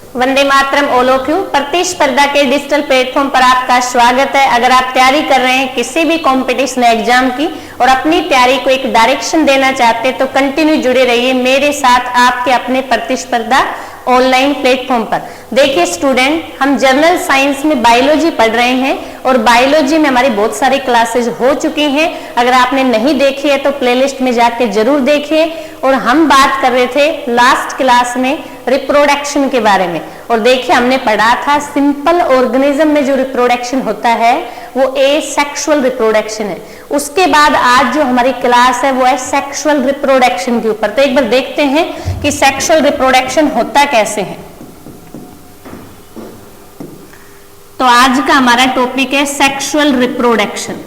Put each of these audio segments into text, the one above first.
Vande Mataram all of you. प्रतिस्पर्धा के digital platform पर आपका स्वागत है। अगर आप तैयारी कर रहे हैं किसी भी कंपटीशन एग्जाम की और अपनी तैयारी को एक डायरेक्शन देना चाहते हैं तो कंटिन्यू जुड़े रहिए मेरे साथ आपके अपने प्रतिस्पर्धा ऑनलाइन प्लेटफॉर्म पर। देखिए स्टूडेंट, हम जनरल साइंस में बायोलॉजी पढ़ रहे हैं और बायोलॉजी में हमारी बहुत सारी क्लासेज हो चुकी हैं। अगर आपने नहीं देखी है तो प्लेलिस्ट में जाके जरूर देखिए। और हम बात कर रहे थे लास्ट क्लास में रिप्रोडक्शन के बारे में, और देखिए हमने पढ़ा था सिंपल ऑर्गेनिज्म में जो रिप्रोडक्शन होता है वो एसेक्सुअल रिप्रोडक्शन है। उसके बाद आज जो हमारी क्लास है वो है सेक्सुअल रिप्रोडक्शन के ऊपर। तो एक बार देखते हैं कि सेक्सुअल रिप्रोडक्शन होता कैसे है। तो आज का हमारा टॉपिक है सेक्सुअल रिप्रोडक्शन।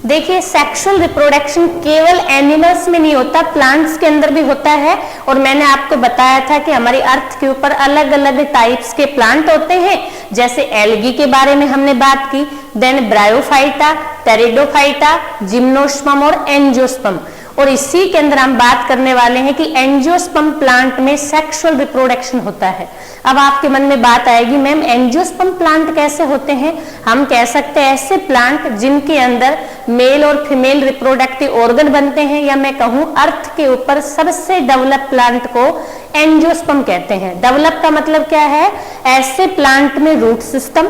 देखिए सेक्सुअल रिप्रोडक्शन केवल एनिमल्स में नहीं होता, प्लांट्स के अंदर भी होता है। और मैंने आपको बताया था कि हमारी अर्थ के ऊपर अलग अलग टाइप्स के प्लांट होते हैं। जैसे एल्गी के बारे में हमने बात की, देन ब्रायोफाइटा, टेरिडोफाइटा, जिम्नोस्पर्म और एंजियोस्पर्म। और इसी के अंदर हम बात करने वाले हैं कि एंजियोस्पर्म प्लांट में सेक्सुअल रिप्रोडक्शन होता है। अब आपके मन में बात आएगी, मैम एंजियोस्पर्म प्लांट कैसे होते हैं? हम कह सकते हैं ऐसे प्लांट जिनके अंदर मेल और फीमेल रिप्रोडक्टिव ऑर्गन बनते हैं, या मैं कहूं अर्थ के ऊपर सबसे डेवलप प्लांट को एंजियोस्पर्म कहते हैं। डेवलप का मतलब क्या है? ऐसे प्लांट में रूट सिस्टम,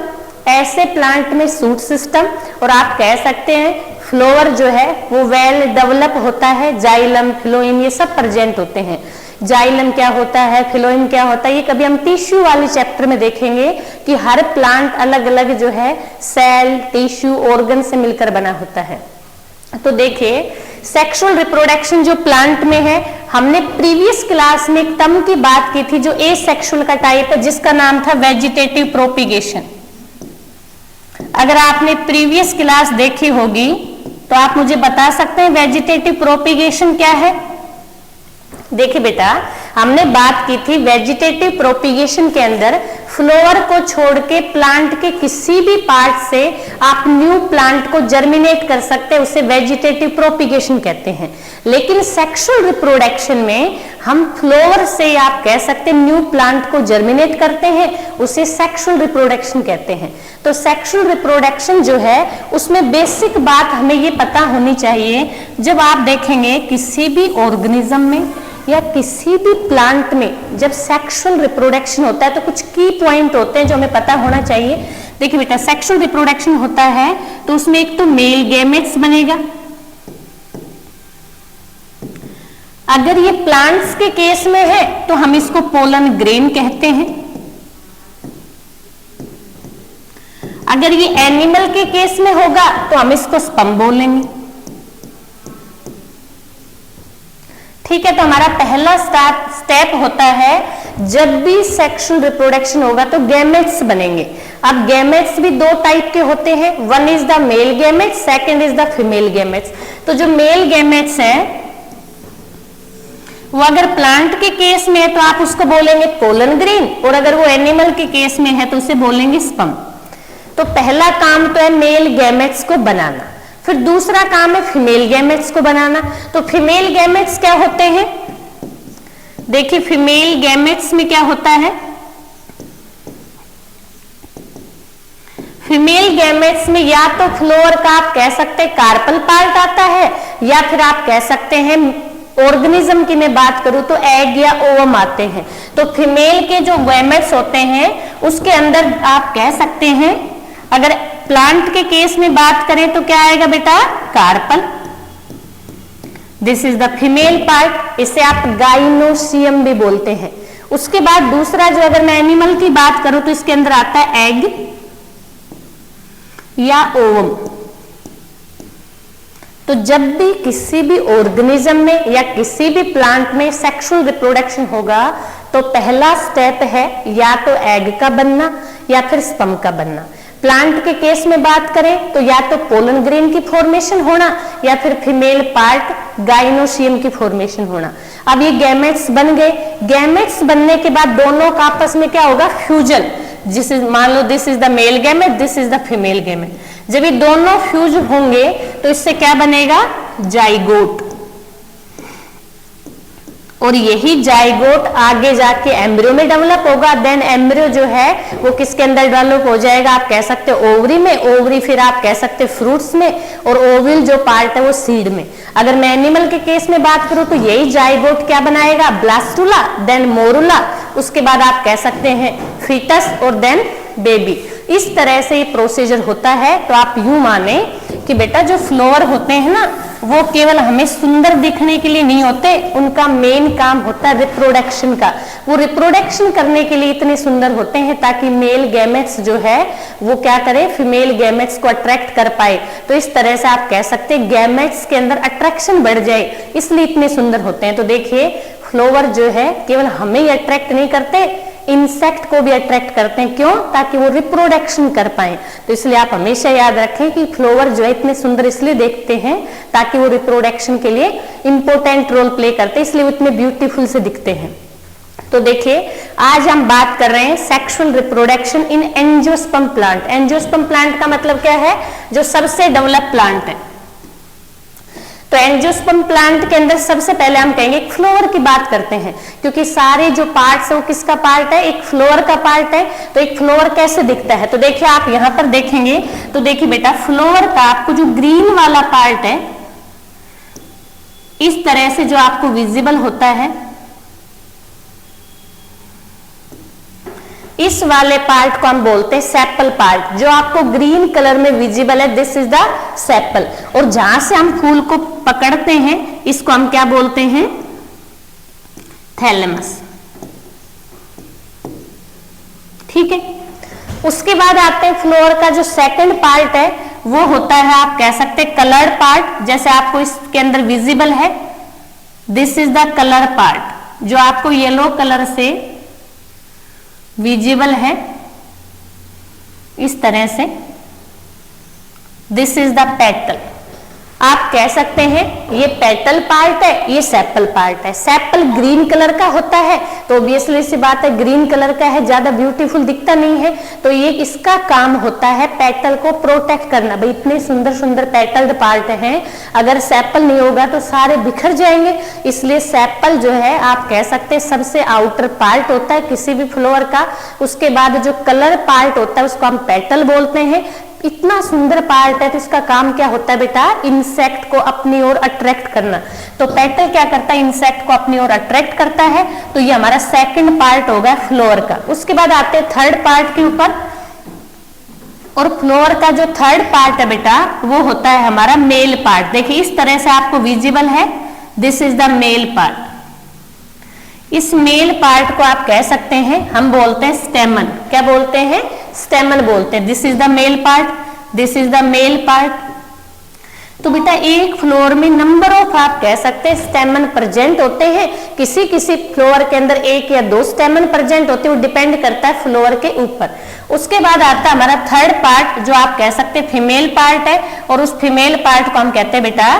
ऐसे प्लांट में शूट सिस्टम, और आप कह सकते हैं फ्लोवर जो है वो वेल डेवलप होता है। जाइलम, फिलोइम ये सब प्रेजेंट होते हैं। जाइलम क्या होता है, फिलोइम क्या होता है, ये कभी हम टिश्यू वाले चैप्टर में देखेंगे कि हर प्लांट अलग अलग जो है सेल, टिश्यू, ऑर्गन से मिलकर बना होता है। तो देखिए सेक्सुअल रिप्रोडक्शन जो प्लांट में है, हमने प्रीवियस क्लास में एक टर्म की बात की थी जो एसेक्सुअल का टाइप है, जिसका नाम था वेजिटेटिव प्रोपिगेशन। अगर आपने प्रीवियस क्लास देखी होगी तो आप मुझे बता सकते हैं वेजिटेटिव प्रोपिगेशन क्या है? देखिए बेटा, हमने बात की थी वेजिटेटिव प्रोपिगेशन के अंदर फ्लोवर को छोड़ के प्लांट के किसी भी पार्ट से आप न्यू प्लांट को जर्मिनेट कर सकते हैं, उसे वेजिटेटिव प्रोपिगेशन कहते हैं। लेकिन सेक्सुअल रिप्रोडक्शन में हम फ्लोवर से आप कह सकते हैं न्यू प्लांट को जर्मिनेट करते हैं, उसे सेक्सुअल रिप्रोडक्शन कहते हैं। तो सेक्सुअल रिप्रोडक्शन जो है उसमें बेसिक बात हमें ये पता होनी चाहिए, जब आप देखेंगे किसी भी ऑर्गेनिज्म में या किसी भी प्लांट में जब सेक्सुअल रिप्रोडक्शन होता है तो कुछ की पॉइंट होते हैं जो हमें पता होना चाहिए। देखिए बेटा, सेक्सुअल रिप्रोडक्शन होता है तो उसमें एक तो मेल गैमेट्स बनेगा। अगर ये प्लांट्स के केस में है तो हम इसको पोलन ग्रेन कहते हैं। अगर ये एनिमल के केस में होगा तो हम इसको स्पर्म बोलेंगे। ठीक है, तो हमारा पहला स्टेप होता है जब भी सेक्सुअल रिप्रोडक्शन होगा तो गैमेट्स बनेंगे। अब गैमेट्स भी दो टाइप के होते हैं, one is the male gametes, second is the female gametes. तो जो मेल गैमेट्स हैं वो अगर प्लांट के केस में है तो आप उसको बोलेंगे पोलन ग्रेन, और अगर वो एनिमल के केस में है तो उसे बोलेंगे स्पर्म। तो पहला काम तो है मेल गैमेट्स को बनाना, फिर दूसरा काम है फीमेल गैमेट्स को बनाना। तो फीमेल गैमेट्स क्या होते हैं? देखिए फीमेल गैमेट्स में क्या होता है? फीमेल गैमेट्स में या तो फ्लोवर का आप कह सकते हैं कार्पल पार्ट आता है, या फिर आप कह सकते हैं ऑर्गेनिज्म की मैं बात करूं तो एग या ओवम आते हैं। तो फीमेल के जो गैमेट्स होते हैं उसके अंदर आप कह सकते हैं, अगर प्लांट के केस में बात करें तो क्या आएगा बेटा? Carpel, this is the female part, इसे आप गाइनोसियम भी बोलते हैं। उसके बाद दूसरा जो, अगर मैं एनिमल की बात करूं तो इसके अंदर आता है एग या ओवम। तो जब भी किसी भी ऑर्गेनिज्म में या किसी भी प्लांट में सेक्सुअल रिप्रोडक्शन होगा तो पहला स्टेप है या तो एग का बनना या फिर स्पर्म का बनना। प्लांट के केस में बात करें तो या तो पोलन ग्रेन की फॉर्मेशन होना या फिर फीमेल पार्ट गाइनोसियम की फॉर्मेशन होना। अब ये गैमेट्स बन गए। गैमेट्स बनने के बाद दोनों का आपस में क्या होगा? फ्यूजन। मान लो this is the male gamete, this is the female gamete. जब ये दोनों फ्यूज होंगे तो इससे क्या बनेगा? जाइगोट। और यही जाइगोट आगे जाके एम्ब्रियो में डेवलप होगा। देन एम्ब्रियो जो है वो किसके अंदर डेवलप हो जाएगा, आप कह सकते हो ओवरी में, ओवरी फिर आप कह सकते हो फ्रूट्स में, और ओविल जो पार्ट है वो सीड में। अगर मैं एनिमल के केस में बात करूं तो यही जाइगोट क्या बनाएगा, ब्लास्टुला, देन मोरुला, उसके बाद आप कह सकते हैं फीटस और देन बेबी। इस तरह से ये प्रोसीजर होता है। तो आप यूं माने कि बेटा जो फ्लावर होते हैं ना वो केवल हमें सुंदर दिखने के लिए नहीं होते, उनका मेन काम होता है रिप्रोडक्शन का। वो रिप्रोडक्शन करने के लिए इतने सुंदर होते हैं ताकि मेल गैमेट्स जो है वो क्या करे, फीमेल गैमेट्स को अट्रैक्ट कर पाए। तो इस तरह से आप कह सकते हैं गैमेट्स के अंदर अट्रैक्शन बढ़ जाए, इसलिए इतने सुंदर होते हैं। तो देखिए फ्लावर जो है केवल हमें ही अट्रैक्ट नहीं करते, इंसेक्ट को भी अट्रैक्ट करते हैं। क्यों, ताकि वो रिप्रोडक्शन कर पाए। तो इसलिए आप हमेशा याद रखें कि फ्लावर जो है इतने सुंदर इसलिए देखते हैं ताकि वो रिप्रोडक्शन के लिए इंपॉर्टेंट रोल प्ले करते हैं, इसलिए वो इतने ब्यूटीफुल से दिखते हैं। तो देखिए आज हम बात कर रहे हैं sexual reproduction in angiosperm plant. Angiosperm plant का मतलब क्या है, जो सबसे डेवलप प्लांट है। तो एंजियोस्पर्म प्लांट के अंदर सबसे पहले हम कहेंगे एक फ्लावर की बात करते हैं, क्योंकि सारे जो पार्ट्स है वो किसका पार्ट है, एक फ्लावर का पार्ट है। तो एक फ्लावर कैसे दिखता है, तो देखिए आप यहां पर देखेंगे तो देखिए बेटा फ्लावर का आपको जो ग्रीन वाला पार्ट है इस तरह से जो आपको विजिबल होता है, इस वाले पार्ट को हम बोलते हैं सेपल पार्ट, जो आपको ग्रीन कलर में विजिबल है, दिस इज द सेपल। और जहां से हम फूल को पकड़ते हैं इसको हम क्या बोलते हैं, थैलेमस। ठीक है, उसके बाद आते हैं फ्लावर का जो सेकंड पार्ट है वो होता है, आप कह सकते हैं कलर्ड पार्ट, जैसे आपको इसके अंदर विजिबल है, this is the colour part, जो आपको येलो कलर से विजिबल है इस तरह से, दिस इज द पेटल। आप कह सकते हैं ये पेटल पार्ट है, ये सेपल पार्ट है। सेपल ग्रीन कलर का होता है तो ऑब्वियसली सी बात है ग्रीन कलर का है, ज्यादा ब्यूटीफुल दिखता नहीं है, तो ये इसका काम होता है पेटल को प्रोटेक्ट करना। भाई इतने सुंदर सुंदर पेटल्ड पार्ट हैं, अगर सेपल नहीं होगा तो सारे बिखर जाएंगे, इसलिए सेपल जो है आप कह सकते हैं सबसे आउटर पार्ट होता है किसी भी फ्लावर का। उसके बाद जो कलर पार्ट होता है उसको हम पेटल बोलते हैं। इतना सुंदर पार्ट है तो इसका काम क्या होता है बेटा, इंसेक्ट को अपनी ओर अट्रैक्ट करना। तो पेटल क्या करता है, इंसेक्ट को अपनी ओर अट्रैक्ट करता है। तो ये हमारा सेकंड पार्ट होगा फ्लावर का। उसके बाद आते हैं थर्ड पार्ट के ऊपर, और फ्लावर का जो थर्ड पार्ट है बेटा वो होता है हमारा मेल पार्ट। देखिए इस तरह से आपको विजिबल है, this is the male part. इस मेल पार्ट को आप कह सकते हैं, हम बोलते हैं स्टेमन। क्या बोलते हैं, स्टेमन बोलते हैं। This is the male part, this is the male part. तो बेटा एक फ्लावर में नंबर ऑफ आप कह सकते हैं स्टेमन प्रेजेंट होते हैं। किसी किसी फ्लावर के अंदर एक या दो स्टेमन प्रेजेंट होते हैं, वो डिपेंड करता है फ्लावर के ऊपर। उसके बाद आता है हमारा थर्ड पार्ट, जो आप कह सकते हैं फीमेल पार्ट है, और उस फीमेल पार्ट को हम कहते हैं बेटा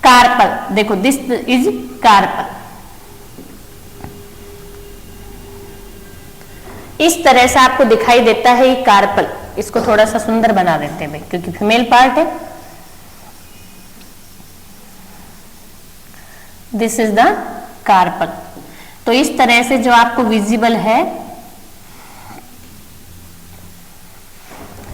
कार्पल। देखो दिस इज कार्पल। इस तरह से आपको दिखाई देता है ये कार्पल। इसको थोड़ा सा सुंदर बना देते हैं भाई, क्योंकि फीमेल पार्ट है। This is the carpel. तो इस तरह से जो आपको विजिबल है,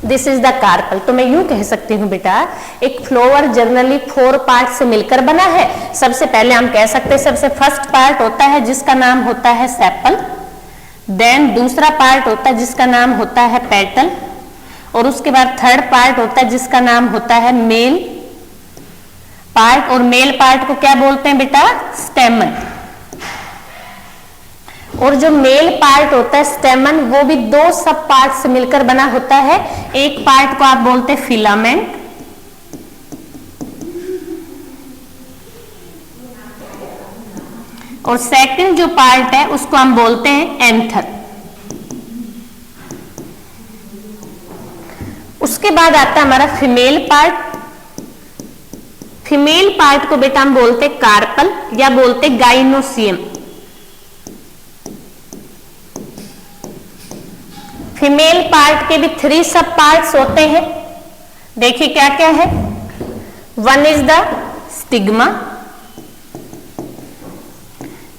दिस इज द कार्पल। तो मैं यूं कह सकती हूं बेटा एक फ्लावर जनरली 4 पार्ट से मिलकर बना है। सबसे पहले हम कह सकते हैं सबसे फर्स्ट पार्ट होता है जिसका नाम होता है सेपल, देन दूसरा पार्ट होता है जिसका नाम होता है पेटल, और उसके बाद थर्ड पार्ट होता है जिसका नाम होता है मेल पार्ट। और मेल पार्ट को क्या बोलते हैं बेटा, स्टेमन। और जो मेल पार्ट होता है स्टेमन, वो भी 2 सब पार्ट से मिलकर बना होता है। एक पार्ट को आप बोलते हैं फिलामेंट, और सेकंड जो पार्ट है उसको हम बोलते हैं एंथर। उसके बाद आता है हमारा फीमेल पार्ट। फीमेल पार्ट को बेटा हम बोलते हैं कार्पल या बोलते गाइनोसियम। फीमेल पार्ट के भी 3 सब पार्ट्स होते हैं। देखिए क्या क्या है, 1 is the stigma,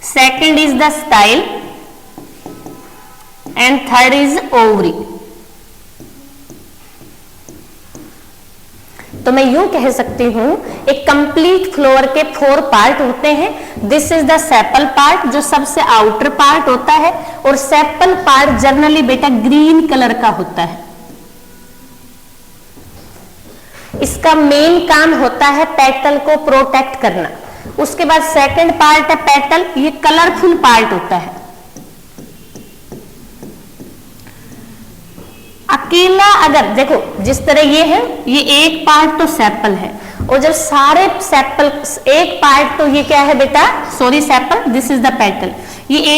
second is the style and third is ovary. तो मैं यूं कह सकती हूं, एक कंप्लीट फ्लोर के 4 पार्ट होते हैं। This is the sepal part, जो सबसे आउटर पार्ट होता है, और सेपल पार्ट जनरली बेटा ग्रीन कलर का होता है। इसका मेन काम होता है पेटल को प्रोटेक्ट करना। उसके बाद सेकंड पार्ट है पेटल, ये कलरफुल पार्ट होता है। अकेला अगर देखो जिस तरह ये है, ये एक पार्ट तो सेपल है, और जब सारे सेपल एक पार्ट, तो ये क्या है बेटा, sorry sepal, this is the petal. ये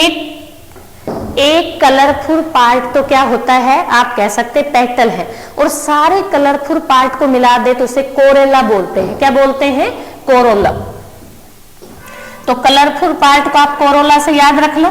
एक कलरफुल पार्ट तो क्या होता है, आप कह सकते पेटल है, और सारे कलरफुल पार्ट को मिला दे तो उसे कोरोला बोलते हैं। क्या बोलते हैं, कोरोला। तो कलरफुल पार्ट को आप कोरोला से याद रख लो।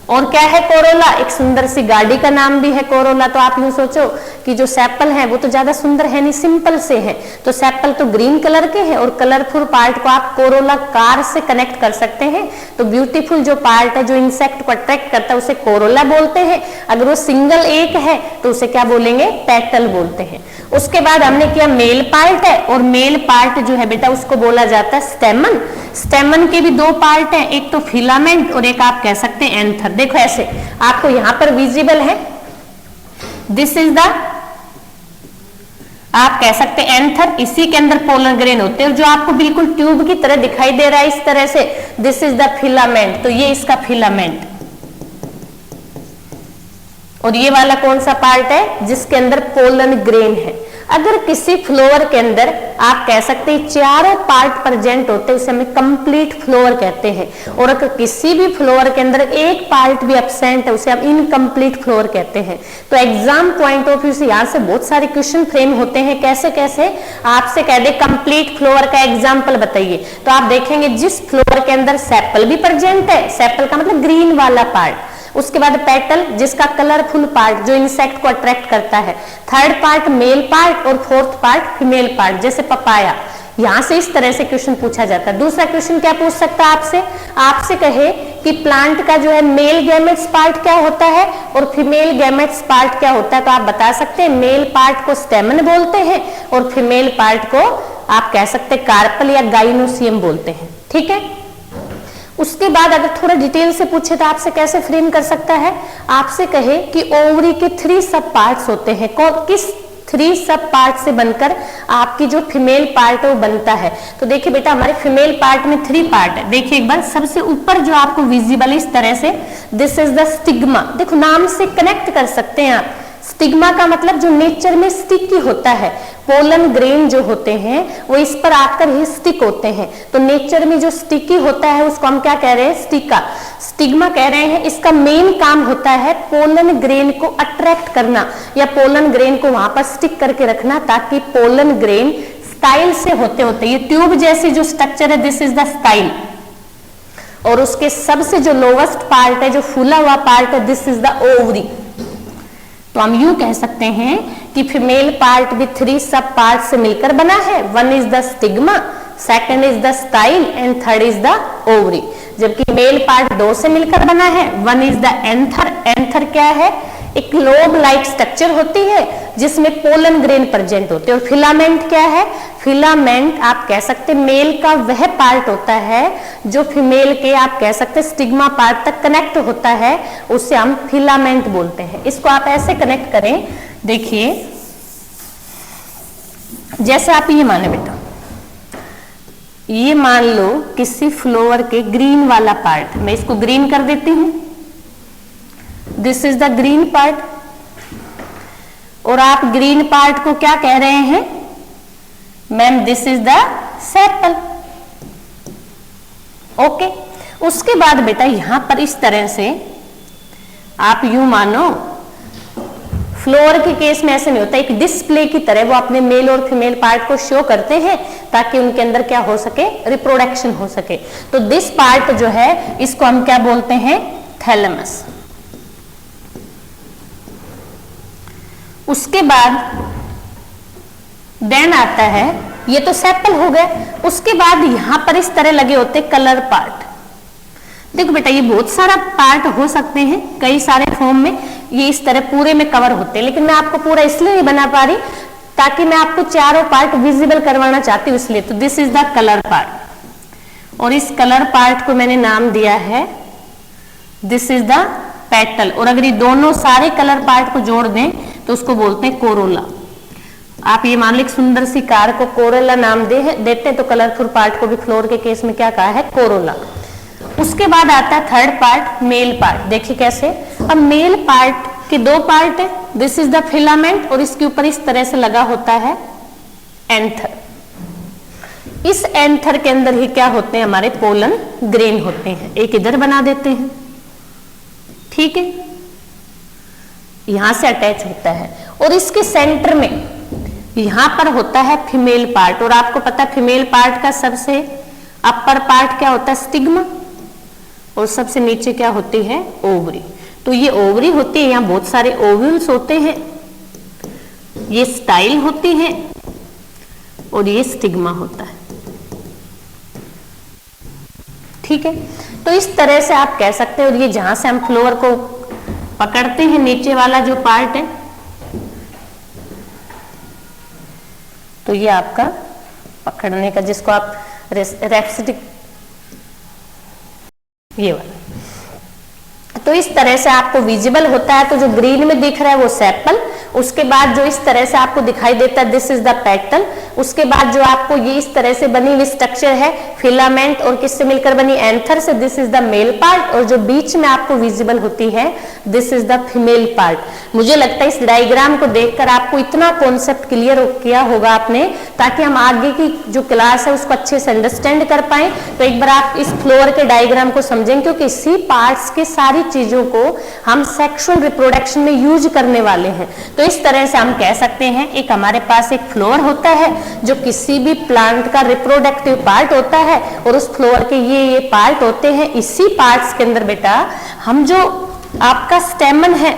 और क्या है कोरोला, एक सुंदर सी गाड़ी का नाम भी है कोरोला। तो आप यूं सोचो कि जो सेपल है वो तो ज्यादा सुंदर है नहीं, सिंपल से है, तो सेपल तो ग्रीन कलर के हैं, और कलरफुल पार्ट को आप कोरोला कार से कनेक्ट कर सकते हैं। तो ब्यूटीफुल जो पार्ट है, जो इंसेक्ट को अट्रैक्ट करता है, उसे कोरोला बोलते हैं। अगर वो सिंगल एक है तो उसे क्या बोलेंगे, पेटल बोलते हैं। उसके बाद हमने किया मेल पार्ट है, और मेल पार्ट जो है बेटा उसको बोला जाता है स्टेमन। स्टेमन के भी 2 पार्ट हैं, एक तो फिलामेंट और एक आप कह सकते हैं एंथर। देखो ऐसे आपको यहां पर विजिबल है, दिस इज द, आप कह सकते हैं एंथर, इसी के अंदर पोलन ग्रेन होते हैं, जो आपको बिल्कुल ट्यूब की तरह दिखाई दे रहा है इस तरह से, दिस इज द फिलामेंट। तो ये इसका फिलामेंट, और ये वाला कौन सा पार्ट है, जिसके अंदर पोलन ग्रेन है। अगर किसी फ्लोवर के अंदर आप कह सकते हैं चारों पार्ट प्रेजेंट होते हैं, उसे हमें कंप्लीट फ्लोवर कहते हैं। और अगर किसी भी फ्लोवर के अंदर एक पार्ट भी एब्सेंट है, उसे हम इनकम्प्लीट फ्लोवर कहते हैं। तो एग्जाम पॉइंट ऑफ व्यू से यहाँ से बहुत सारे क्वेश्चन फ्रेम होते हैं। कैसे कैसे, आपसे कह दे कंप्लीट फ्लोवर का एग्जाम्पल बताइए, तो आप देखेंगे जिस फ्लोवर के अंदर सेपल भी प्रेजेंट है, सेपल का मतलब ग्रीन वाला पार्ट, उसके बाद पेटल जिसका कलरफुल पार्ट जो इंसेक्ट को अट्रैक्ट करता है, थर्ड पार्ट मेल पार्ट, और फोर्थ पार्ट फीमेल पार्ट, जैसे पपाया। यहां से इस तरह से क्वेश्चन पूछा जाता है। दूसरा क्वेश्चन क्या पूछ सकता है आपसे, आपसे कहे कि प्लांट का जो है मेल गैमेट्स पार्ट क्या होता है और फीमेल गैमेट्स पार्ट क्या होता है, तो आप बता सकते हैं मेल पार्ट को स्टेमन बोलते हैं, और फीमेल पार्ट को आप कह सकते हैं कार्पल या गाइनोसियम बोलते हैं। ठीक है। उसके बाद अगर थोड़ा डिटेल से पूछे तो आपसे कैसे फ्रेम कर सकता है, आपसे कहे कि ओवरी के 3 सब पार्ट्स होते हैं, किस 3 सब पार्ट से बनकर आपकी जो फीमेल पार्ट है वो बनता है। तो देखिए बेटा हमारे फीमेल पार्ट में 3 पार्ट है। देखिए एक बार सबसे ऊपर जो आपको विजिबल इस तरह से, दिस इज द स्टिग्मा। देखो नाम से कनेक्ट कर सकते हैं आप। स्टिग्मा का मतलब जो नेचर में स्टिकी होता है, पोलन ग्रेन जो होते हैं वो इस पर आकर ही स्टिक होते हैं। तो नेचर में जो स्टिकी होता है उसको हम क्या कह रहे हैं, स्टिका, स्टिग्मा कह रहे हैं। इसका मेन काम होता है पोलन ग्रेन को अट्रैक्ट करना या पोलन ग्रेन को वहां पर स्टिक करके रखना, ताकि पोलन ग्रेन स्टाइल से होते होते, ये ट्यूब जैसी जो स्ट्रक्चर है, दिस इज द स्टाइल, और उसके सबसे जो लोवेस्ट पार्ट है, जो फूला हुआ पार्ट है, दिस इज द ओवरी। तो हम यूं कह सकते हैं कि फीमेल पार्ट भी 3 सब पार्ट से मिलकर बना है। 1 is the stigma, second is the style and third is the ovary. जबकि मेल पार्ट 2 से मिलकर बना है। 1 इज द एंथर। एंथर क्या है, एक लोब लाइक स्ट्रक्चर होती है जिसमें पोलन ग्रेन प्रेजेंट होते हैं। और फिलामेंट क्या है, फिलामेंट आप कह सकते मेल का वह पार्ट होता है जो फीमेल के आप कह सकते स्टिग्मा पार्ट तक कनेक्ट होता है, उसे हम फिलामेंट बोलते हैं। इसको आप ऐसे कनेक्ट करें, देखिए जैसे आप ये माने बेटा, ये मान लो किसी फ्लावर के ग्रीन वाला पार्ट, मैं इसको ग्रीन कर देती हूं, this is the green part, और आप ग्रीन पार्ट को क्या कह रहे हैं ma'am, this is the sepal. Okay, उसके बाद बेटा यहां पर इस तरह से आप यूं मानो, फ्लोर के केस में ऐसे नहीं होता, एक डिस्प्ले की तरह वो अपने मेल और फीमेल पार्ट को शो करते हैं ताकि उनके अंदर क्या हो सके, रिप्रोडक्शन हो सके। तो दिस पार्ट जो है इसको हम क्या बोलते हैं, थैलेमस। उसके बाद देन आता है ये तो सेपल हो गए। उसके बाद यहां पर इस तरह लगे होते कलर पार्ट। देखो बेटा ये बहुत सारा पार्ट हो सकते हैं, कई सारे फॉर्म में ये इस तरह पूरे में कवर होते हैं, लेकिन मैं आपको पूरा इसलिए नहीं बना पा रही ताकि मैं आपको चारों पार्ट विजिबल करवाना चाहती हूँ, इसलिए। तो this is the colour part, और इस कलर पार्ट को मैंने नाम दिया है दिस इज द पेटल। और अगर ये दोनों सारे कलर पार्ट को जोड़ दें तो उसको बोलते हैं कोरोला। आप ये मान लो एक सुंदर सी कार को कोरोला नाम देते हैं, तो कलरफुल पार्ट को भी फ्लोर के केस में क्या कहा है, कोरोला। उसके बाद आता है थर्ड पार्ट, मेल पार्ट। देखिए कैसे, अब मेल पार्ट के दो पार्ट है, दिस इज द फिलामेंट, और इसके ऊपर इस तरह से लगा होता है एंथर। इस एंथर के अंदर ही क्या होते हैं, हमारे पोलन ग्रेन होते हैं। एक इधर बना देते हैं, ठीक है, यहां से अटैच होता है, और इसके सेंटर में यहां पर होता है फीमेल पार्ट। और आपको पता है फीमेल पार्ट का सबसे अपर पार्ट क्या होता है, स्टिग्मा, और सबसे नीचे क्या होती है, ओवरी। तो ये ओवरी होती है, यहाँ बहुत सारे ओव्यूल्स होते हैं, ये स्टाइल होती है, और ये स्टिग्मा होता है, ठीक है। तो इस तरह से आप कह सकते हो। और ये जहां से हम फ्लोर को पकड़ते हैं, नीचे वाला जो पार्ट है, तो ये आपका पकड़ने का, जिसको आप रेप्सिटिक, ये वाला, तो इस तरह से आपको विजिबल होता है। तो जो ग्रीन में दिख रहा है वो सेपल, उसके बाद जो इस तरह से आपको दिखाई देता है दिस इज द पेटल, उसके बाद जो आपको ये इस तरह से बनी हुई स्ट्रक्चर है फिलामेंट, और किससे मिलकर बनी, एंथर से, this is the male part, और जो बीच में आपको विजिबल होती है this is the female part. मुझे लगता है इस डायग्राम को देखकर आपको इतना कॉन्सेप्ट क्लियर किया होगा आपने, ताकि हम आगे की जो क्लास है उसको अच्छे से अंडरस्टैंड कर पाए। तो एक बार आप इस फ्लोर के डायग्राम को समझेंगे, क्योंकि इसी पार्ट्स की सारी चीजों को हम सेक्सुअल रिप्रोडक्शन में यूज करने वाले हैं। तो इस तरह से हम कह सकते हैं, एक हमारे पास एक फ्लोर होता है जो किसी भी प्लांट का रिप्रोडक्टिव पार्ट होता है, और उस फ्लोर के ये पार्ट होते हैं। इसी पार्ट्स के अंदर बेटा हम जो आपका स्टेमन है,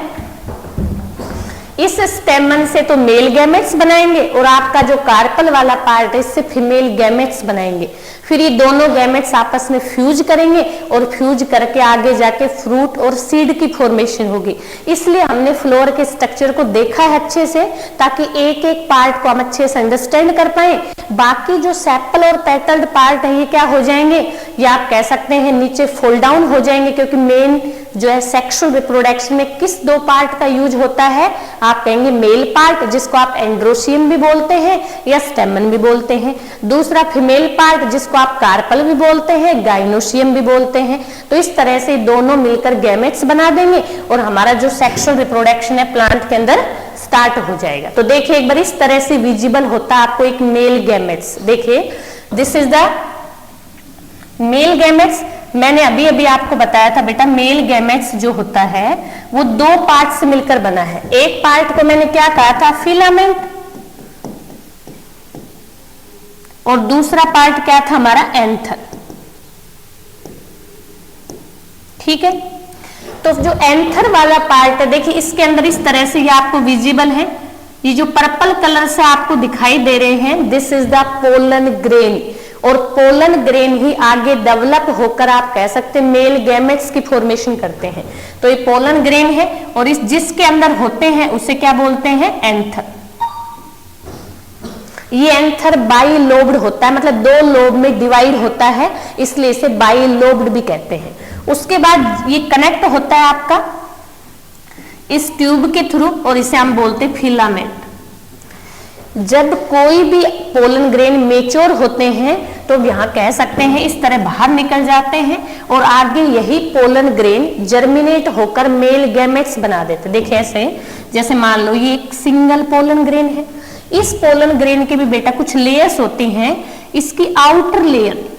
इस स्टेमन से तो मेल गैमेट्स बनाएंगे, और आपका जो कार्पल वाला पार्ट है इससे फीमेल गैमेट्स बनाएंगे। फिर ये दोनों गैमेट्स आपस में फ्यूज करेंगे, और फ्यूज करके आगे जाके फ्रूट और सीड की फॉर्मेशन होगी। इसलिए हमने फ्लोर के स्ट्रक्चर को देखा है अच्छे से, ताकि एक एक पार्ट को हम अच्छे से अंडरस्टैंड कर पाए। बाकी जो सेपल और पेटल्ड पार्ट है ये क्या हो जाएंगे, या आप कह सकते हैं नीचे फोल्ड डाउन हो जाएंगे, क्योंकि मेन जो है सेक्सुअल रिप्रोडक्शन में किस दो पार्ट का यूज होता है, आप कहेंगे मेल पार्ट, जिसको आप एंड्रोशियम भी बोलते हैं या स्टेमन भी बोलते हैं। दूसरा फीमेल पार्ट, जिसको आप कार्पल भी बोलते हैं, गाइनोशियम भी बोलते हैं। तो इस तरह से दोनों मिलकर गैमेट्स बना देंगे, और हमारा जो सेक्सुअल रिप्रोडक्शन है प्लांट के अंदर स्टार्ट हो जाएगा। तो देखिए एक बार इस तरह से विजिबल होता है आपको एक मेल गैमेट्स। देखिए this is the male gametes. मैंने अभी अभी आपको बताया था बेटा, मेल गैमेट्स जो होता है वो दो पार्ट से मिलकर बना है। एक पार्ट को मैंने क्या कहा था, फिलामेंट, और दूसरा पार्ट क्या था हमारा, एंथर, ठीक है। तो जो एंथर वाला पार्ट है, देखिए इसके अंदर इस तरह से ये आपको विजिबल है, ये जो पर्पल कलर से आपको दिखाई दे रहे हैं this is the pollen grain, और पोलन ग्रेन ही आगे डेवलप होकर आप कह सकते हैं मेल गैमेट्स की फॉर्मेशन करते हैं। तो ये पोलन ग्रेन है, और इस जिसके अंदर होते हैं उसे क्या बोलते हैं, एंथर। ये एंथर बाई लोब्ड होता है, मतलब दो लोब में डिवाइड होता है, इसलिए इसे बाई लोब्ड भी कहते हैं। उसके बाद ये कनेक्ट होता है आपका इस ट्यूब के थ्रू, और इसे हम बोलते हैं फिलामेंट। जब कोई भी पोलन ग्रेन मेच्योर होते हैं तो यहाँ कह सकते हैं इस तरह बाहर निकल जाते हैं, और आगे यही पोलन ग्रेन जर्मिनेट होकर मेल गैमेट्स बना देते। देखिए ऐसे, जैसे मान लो ये एक सिंगल पोलन ग्रेन है, इस पोलन ग्रेन के भी बेटा कुछ लेयर्स होती हैं। इसकी आउटर लेयर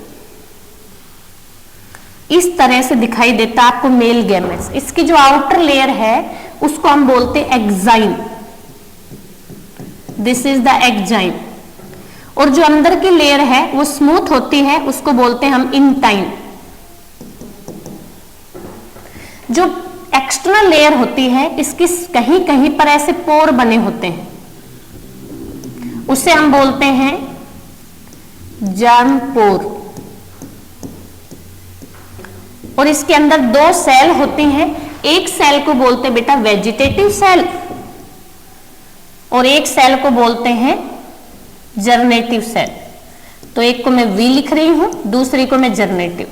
इस तरह से दिखाई देता है आपको मेल गैमेट्स। इसकी जो आउटर लेयर है उसको हम बोलते हैं exine, this is the exine. और जो अंदर की लेयर है वो स्मूथ होती है, उसको बोलते हैं हम इंटाइन। जो एक्सटर्नल लेयर होती है इसकी कहीं कहीं पर ऐसे पोर बने होते हैं, उसे हम बोलते हैं जर्म पोर, और इसके अंदर दो सेल होते हैं। एक सेल को बोलते हैं बेटा वेजिटेटिव सेल और एक सेल को बोलते हैं जर्नेटिव सेल। तो एक को मैं वी लिख रही हूं, दूसरी को मैं जर्नेटिव।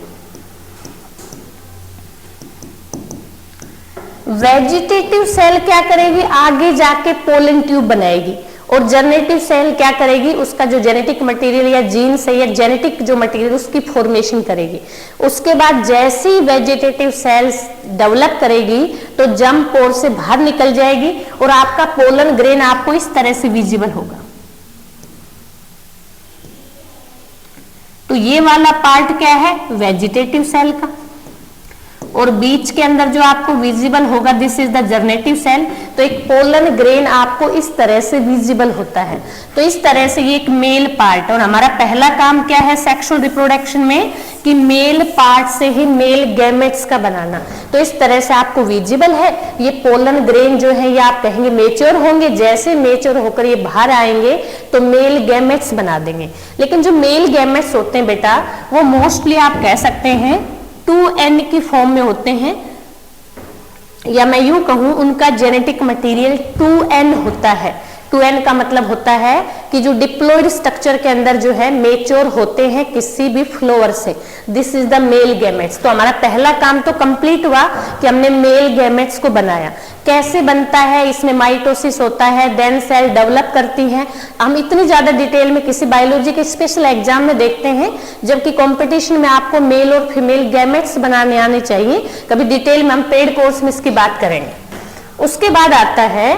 वेजिटेटिव सेल क्या करेगी, आगे जाके पोलन ट्यूब बनाएगी, और जर्नेटिव सेल क्या करेगी, उसका जो जेनेटिक मटेरियल या जीन से या जेनेटिक जो मटेरियल उसकी फॉर्मेशन करेगी। उसके बाद जैसे ही वेजिटेटिव सेल्स डेवलप करेगी तो जर्म पोर से बाहर निकल जाएगी और आपका पोलन ग्रेन आपको इस तरह से विजिबल होगा। तो ये वाला पार्ट क्या है, वेजिटेटिव सेल का, और बीच के अंदर जो आपको विजिबल होगा दिस इज द जर्नेटिव सेल। तो एक पोलन ग्रेन आपको इस तरह से विजिबल होता है। तो इस तरह से ये एक मेल पार्ट, और हमारा पहला काम क्या है सेक्सुअल रिप्रोडक्शन में, कि मेल पार्ट से ही मेल गैमेट्स का बनाना। तो इस तरह से आपको विजिबल है ये पोलन ग्रेन जो है, ये आप कहेंगे मेच्योर होंगे, जैसे मेच्योर होकर ये बाहर आएंगे तो मेल गैमेट्स बना देंगे। लेकिन जो मेल गैमेट्स होते हैं बेटा वो मोस्टली आप कह सकते हैं 2n की फॉर्म में होते हैं, या मैं यूं कहूं उनका जेनेटिक मटेरियल 2n होता है। 2n का मतलब होता है कि जो डिप्लॉइड स्ट्रक्चर के अंदर जो है मेच्योर होते हैं किसी भी फ्लोवर से। This is the male gametes. तो हमारा पहला काम तो कंप्लीट हुआ कि हमने मेल गैमेट्स को बनाया। कैसे बनता है, इसमें माइटोसिस होता है, देन सेल डेवलप करती है। हम इतनी ज्यादा डिटेल में किसी बायोलॉजी के स्पेशल एग्जाम में देखते हैं, जबकि कंपटीशन में आपको मेल और फीमेल गैमेट्स बनाने आने चाहिए। कभी डिटेल में हम पेड कोर्स में इसकी बात करेंगे। उसके बाद आता है,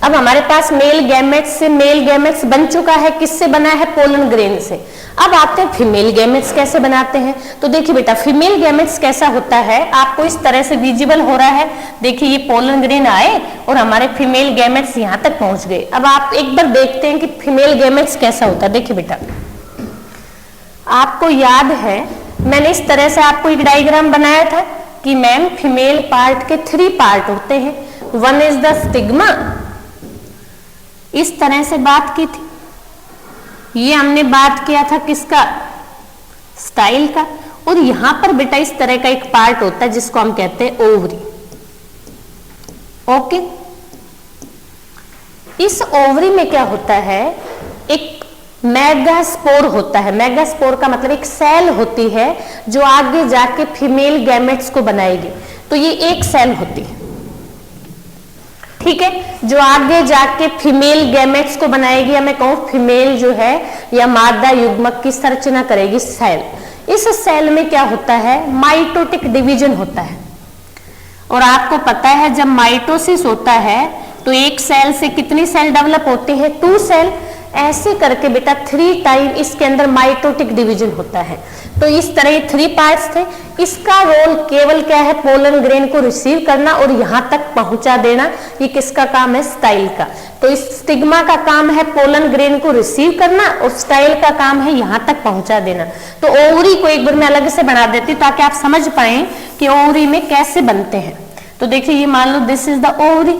अब हमारे पास मेल गैमेट्स से मेल गैमेट्स बन चुका है, किससे बना है, पोलन ग्रेन से। अब आते हैं फीमेल गैमेट्स कैसे बनाते हैं। तो देखिए बेटा फीमेल गैमेट्स कैसा होता है, आपको इस तरह से विजिबल हो रहा है। देखिए ये पोलन ग्रेन आए और हमारे फीमेल गैमेट्स यहां तक पहुंच गए। अब आप एक बार देखते हैं कि फीमेल गैमेट्स कैसा होता है। देखिए बेटा आपको याद है मैंने इस तरह से आपको एक डायग्राम बनाया था कि मैम फीमेल पार्ट के 3 पार्ट होते हैं। वन इज द स्टिग्मा, इस तरह से बात की थी। ये हमने बात किया था किसका, स्टाइल का। और यहां पर बेटा इस तरह का एक पार्ट होता है जिसको हम कहते हैं ओवरी। ओके, इस ओवरी में क्या होता है, एक मेगास्पोर होता है। मेगास्पोर का मतलब एक सेल होती है जो आगे जाके फीमेल गैमेट्स को बनाएगी। तो ये एक सेल होती है, ठीक है, जो आगे जाके फीमेल गैमेट्स को बनाएगी, या मैं कहूं फीमेल जो है या मादा युग्मक की संरचना करेगी सेल। इस सेल में क्या होता है, माइटोटिक डिवीजन होता है। और आपको पता है जब माइटोसिस होता है तो एक सेल से कितनी सेल डेवलप होती है, 2 सेल। ऐसे करके बेटा 3 टाइम इसके अंदर माइटोटिक डिवीजन होता है। तो इस तरह ये 3 पार्ट्स थे। इसका रोल केवल क्या है, पोलन ग्रेन को रिसीव करना और यहां तक पहुंचा देना। ये किसका काम है, स्टाइल का। तो इस स्टिग्मा का काम है पोलन ग्रेन को रिसीव करना और स्टाइल का काम है यहां तक पहुंचा देना। तो ओवरी को एक बार मैं अलग से बना देती हूं ताकि आप समझ पाए कि ओवरी में कैसे बनते हैं। तो देखिए ये मान लो दिस इज द ओवरी।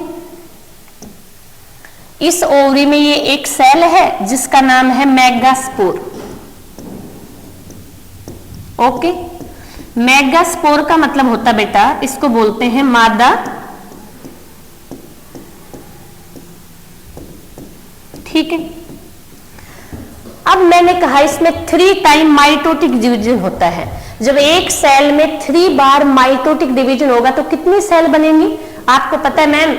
इस ओवरी में ये एक सेल है जिसका नाम है मेगास्पोर। ओके, मेगास्पोर का मतलब होता बेटा, इसको बोलते हैं मादा, ठीक है। अब मैंने कहा इसमें 3 टाइम माइटोटिक डिवीजन होता है। जब एक सेल में 3 बार माइटोटिक डिवीजन होगा तो कितनी सेल बनेंगी, आपको पता है मैम,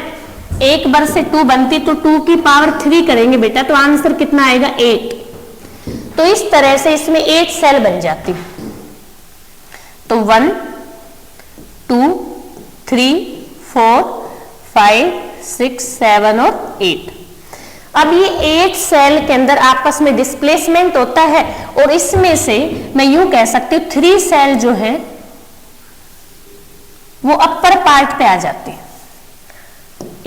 1 बार से 2 बनती तो 2 की पावर 3 करेंगे बेटा, तो आंसर कितना आएगा, 8। तो इस तरह से इसमें 8 सेल बन जाती है। तो 1 2 3 4 5 6 7 और 8। अब ये 8 सेल के अंदर आपस में डिस्प्लेसमेंट होता है और इसमें से मैं यूं कह सकती हूं 3 सेल जो है वो अपर पार्ट पे आ जाते हैं।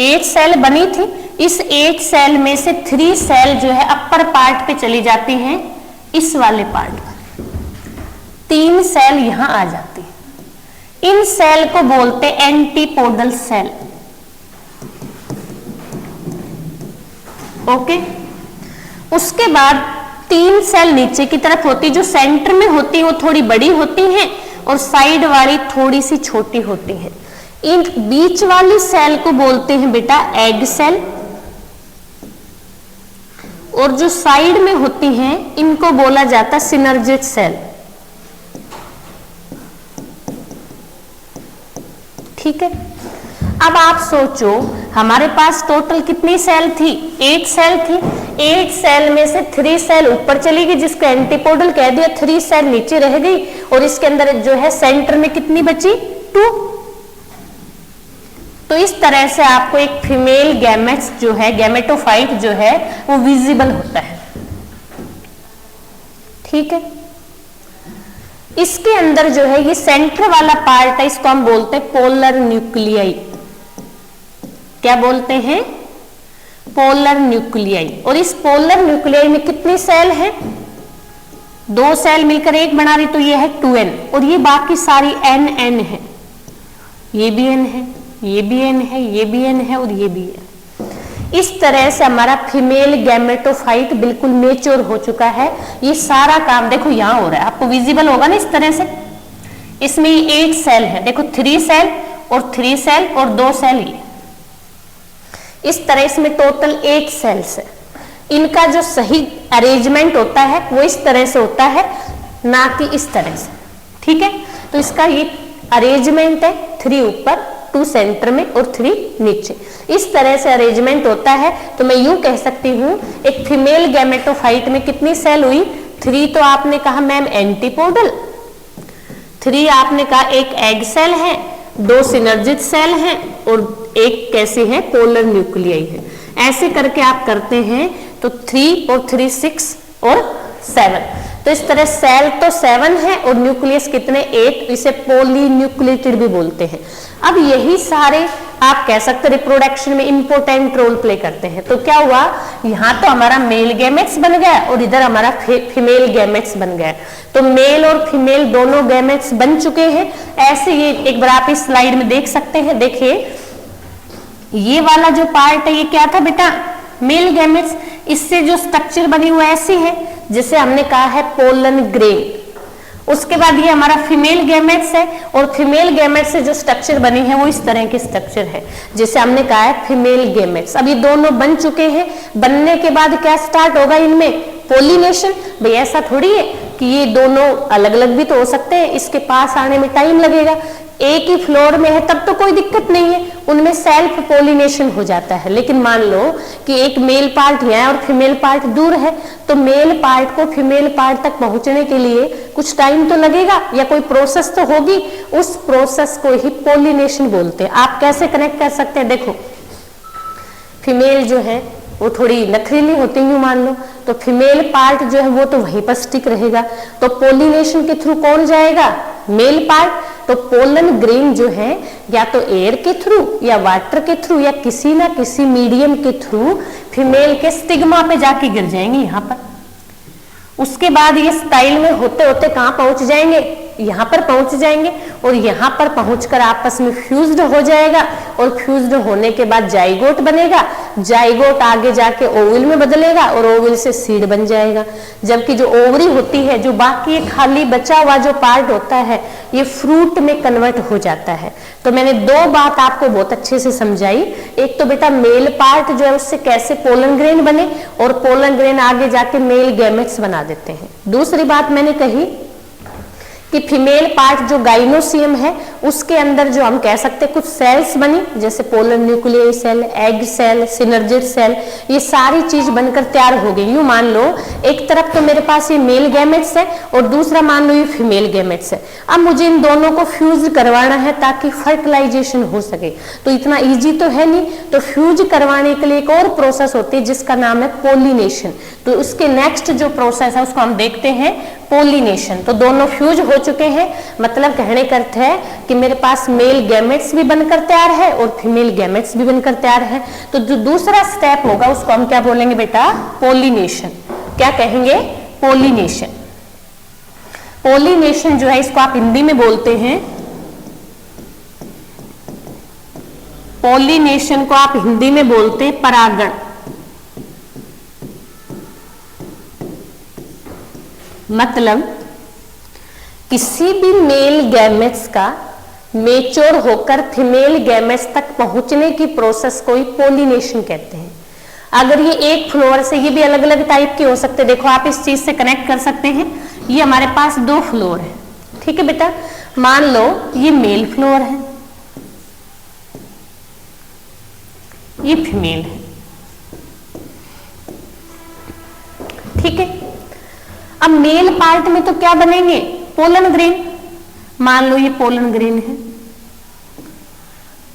8 सेल बनी थी, इस 8 सेल में से 3 सेल जो है अपर पार्ट पे चली जाती हैं, इस वाले पार्ट पर 3 सेल यहां आ जाती है। इन सेल को बोलते एंटीपोडल सेल। ओके, उसके बाद 3 सेल नीचे की तरफ होती, जो सेंटर में होती है वो थोड़ी बड़ी होती हैं और साइड वाली थोड़ी सी छोटी होती है। इन बीच वाली सेल को बोलते हैं बेटा एग सेल, और जो साइड में होती हैं इनको बोला जाता है सिनर्जिड सेल। ठीक है, अब आप सोचो हमारे पास टोटल कितनी सेल थी? 8 सेल थी। 8 सेल में से 3 सेल ऊपर चली गई, जिसको एंटीपोडल कह दिया, 3 सेल नीचे रह गई, और इसके अंदर जो है सेंटर में कितनी बची? 2। तो इस तरह से आपको एक फीमेल गैमेट्स जो है, गैमेटोफाइट जो है वो विजिबल होता है। ठीक है, इसके अंदर जो है ये सेंटर वाला पार्ट है, इसको हम बोलते हैं पोलर न्यूक्लियाई। क्या बोलते हैं? Polar nuclei. और इस पोलर न्यूक्लियाई में कितनी सेल है? 2 सेल मिलकर एक बना रही, तो ये है 2n, और ये बाकी सारी n है। ये भी n है, ये भी n है, ये भी n है, और ये भी है। इस तरह से हमारा फीमेल गैमेटोफाइट बिल्कुल मैच्योर हो चुका है। ये सारा काम देखो यहां हो रहा है, आपको विजिबल होगा ना इस तरह से। इसमें 8 सेल है, देखो 3 सेल और 3 सेल और 2 सेल ये, इस तरह इसमें टोटल 8 सेल्स है। इनका जो सही अरेंजमेंट होता है वो इस तरह से होता है, ना कि इस तरह से। ठीक है, तो इसका ये अरेंजमेंट है, 3 ऊपर, 2 सेंटर में और 3 नीचे, इस तरह से अरेंजमेंट होता है। तो मैं यूं कह सकती हूं एक फीमेल गैमेटोफाइट में कितनी सेल हुई? 3 तो आपने कहा मैम एंटीपोडल, 3 आपने कहा एक एग सेल है, 2 सिनर्जिड सेल हैं, और एक कैसे है? पोलर न्यूक्लियाई है। ऐसे करके आप करते हैं तो 3 और 3 6 और 7। तो इस तरह सेल तो 7 है और न्यूक्लियस कितने? 8। इसे पॉलीन्यूक्लिएटेड भी बोलते हैं। अब यही सारे आप कह सकते हैं रिप्रोडक्शन में इंपॉर्टेंट रोल प्ले करते हैं। तो क्या हुआ, यहाँ तो हमारा मेल गैमेट्स बन गया और इधर हमारा फीमेल गैमेट्स बन गया। तो मेल और फीमेल दोनों गैमेट्स बन चुके हैं। ऐसे ये एक बार आप इस स्लाइड में देख सकते हैं। देखिए ये वाला जो पार्ट है ये क्या था बेटा? Male gametes. इससे जो स्ट्रक्चर बनी हुआ ऐसी है जिसे हमने कहा है पोलन ग्रेन। उसके बाद ये हमारा फीमेल गैमेट्स है, और फीमेल गैमेट्स से जो स्ट्रक्चर बनी है वो इस तरह की स्ट्रक्चर है जिसे हमने कहा है फीमेल गैमेट्स। अब ये दोनों बन चुके हैं। बनने के बाद क्या स्टार्ट होगा इनमें? पोलिनेशन। भाई ऐसा थोड़ी है कि ये दोनों अलग अलग भी तो हो सकते हैं, इसके पास आने में टाइम लगेगा। एक ही फ्लोर में है तब तो कोई दिक्कत नहीं है, उनमें सेल्फ पोलिनेशन हो जाता है। लेकिन मान लो कि एक मेल पार्ट यहाँ है और फीमेल पार्ट दूर है, तो मेल पार्ट को फीमेल पार्ट तक पहुंचने के लिए कुछ टाइम तो लगेगा या कोई प्रोसेस तो होगी। उस प्रोसेस को ही पोलिनेशन बोलते हैं। आप कैसे कनेक्ट कर सकते हैं? देखो फीमेल जो है वो थोड़ी नखरीली होती है मान लो, तो फीमेल पार्ट जो है वो तो वहीं पर स्टिक रहेगा। तो पोलिनेशन के थ्रू कौन जाएगा? Male part. तो पोलन ग्रेन जो है या तो एयर के थ्रू या वाटर के थ्रू या किसी ना किसी मीडियम के थ्रू फीमेल के स्टिग्मा पे जाके गिर जाएंगे यहाँ पर। उसके बाद ये स्टाइल में होते होते कहाँ पहुंच जाएंगे? यहाँ पर पहुंच जाएंगे, और यहाँ पर पहुंचकर आपस में फ्यूज्ड हो जाएगा, और फ्यूज्ड होने के बाद जाइगोट बनेगा। जाइगोट आगे जाके ओवल में बदलेगा और ओवल से सीड बन जाएगा। जबकि जो ओवरी होती है, जो बाकी ये खाली बचा हुआ जो पार्ट होता है, ये फ्रूट में कन्वर्ट हो जाता है। तो मैंने 2 बात आपको बहुत अच्छे से समझाई। एक तो बेटा मेल पार्ट जो है उससे कैसे पोलन ग्रेन बने, और पोलन ग्रेन आगे जाके मेल गैमेट्स बना देते हैं। दूसरी बात मैंने कही कि फीमेल पार्ट जो गाइनोसियम है उसके अंदर जो हम कह सकते हैं कुछ सेल्स बनी, जैसे pollen nuclei cell, egg cell, synergid cell, ये सारी चीज बनकर तैयार हो गई। यूं मान लो एक तरफ तो मेरे पास ये मेल गैमेट्स है और दूसरा मान लो ये फीमेल गैमेट्स है। अब मुझे इन दोनों को फ्यूज करवाना है ताकि फर्टिलाइजेशन हो सके। तो इतना ईजी तो है नहीं, तो फ्यूज करवाने के लिए एक और प्रोसेस होती है जिसका नाम है पोलिनेशन। तो उसके नेक्स्ट जो प्रोसेस है उसको हम देखते हैं पोलिनेशन। तो दोनों फ्यूज हो चुके हैं, मतलब कहने का अर्थ है कि मेरे पास मेल गैमेट्स भी बनकर तैयार है और फीमेल गैमेट्स भी बनकर तैयार है। तो जो दूसरा स्टेप होगा उसको हम क्या बोलेंगे बेटा? पोलिनेशन। क्या कहेंगे? पोलिनेशन। पोलिनेशन जो है इसको आप हिंदी में बोलते हैं, पोलिनेशन को आप हिंदी में बोलते हैं परागण। मतलब किसी भी मेल गैमेट्स का मेच्योर होकर फीमेल गैमेट्स तक पहुंचने की प्रोसेस को ही पोलिनेशन कहते हैं। अगर ये एक फ्लोर से, ये भी अलग अलग टाइप के हो सकते हैं, देखो आप इस चीज से कनेक्ट कर सकते हैं। ये हमारे पास 2 फ्लोर है, ठीक है बेटा। मान लो ये मेल फ्लोर है, ये फीमेल है, ठीक है। अब मेल पार्ट में तो क्या बनेंगे, पोलन ग्रेन। मान लो ये पोलन ग्रेन है,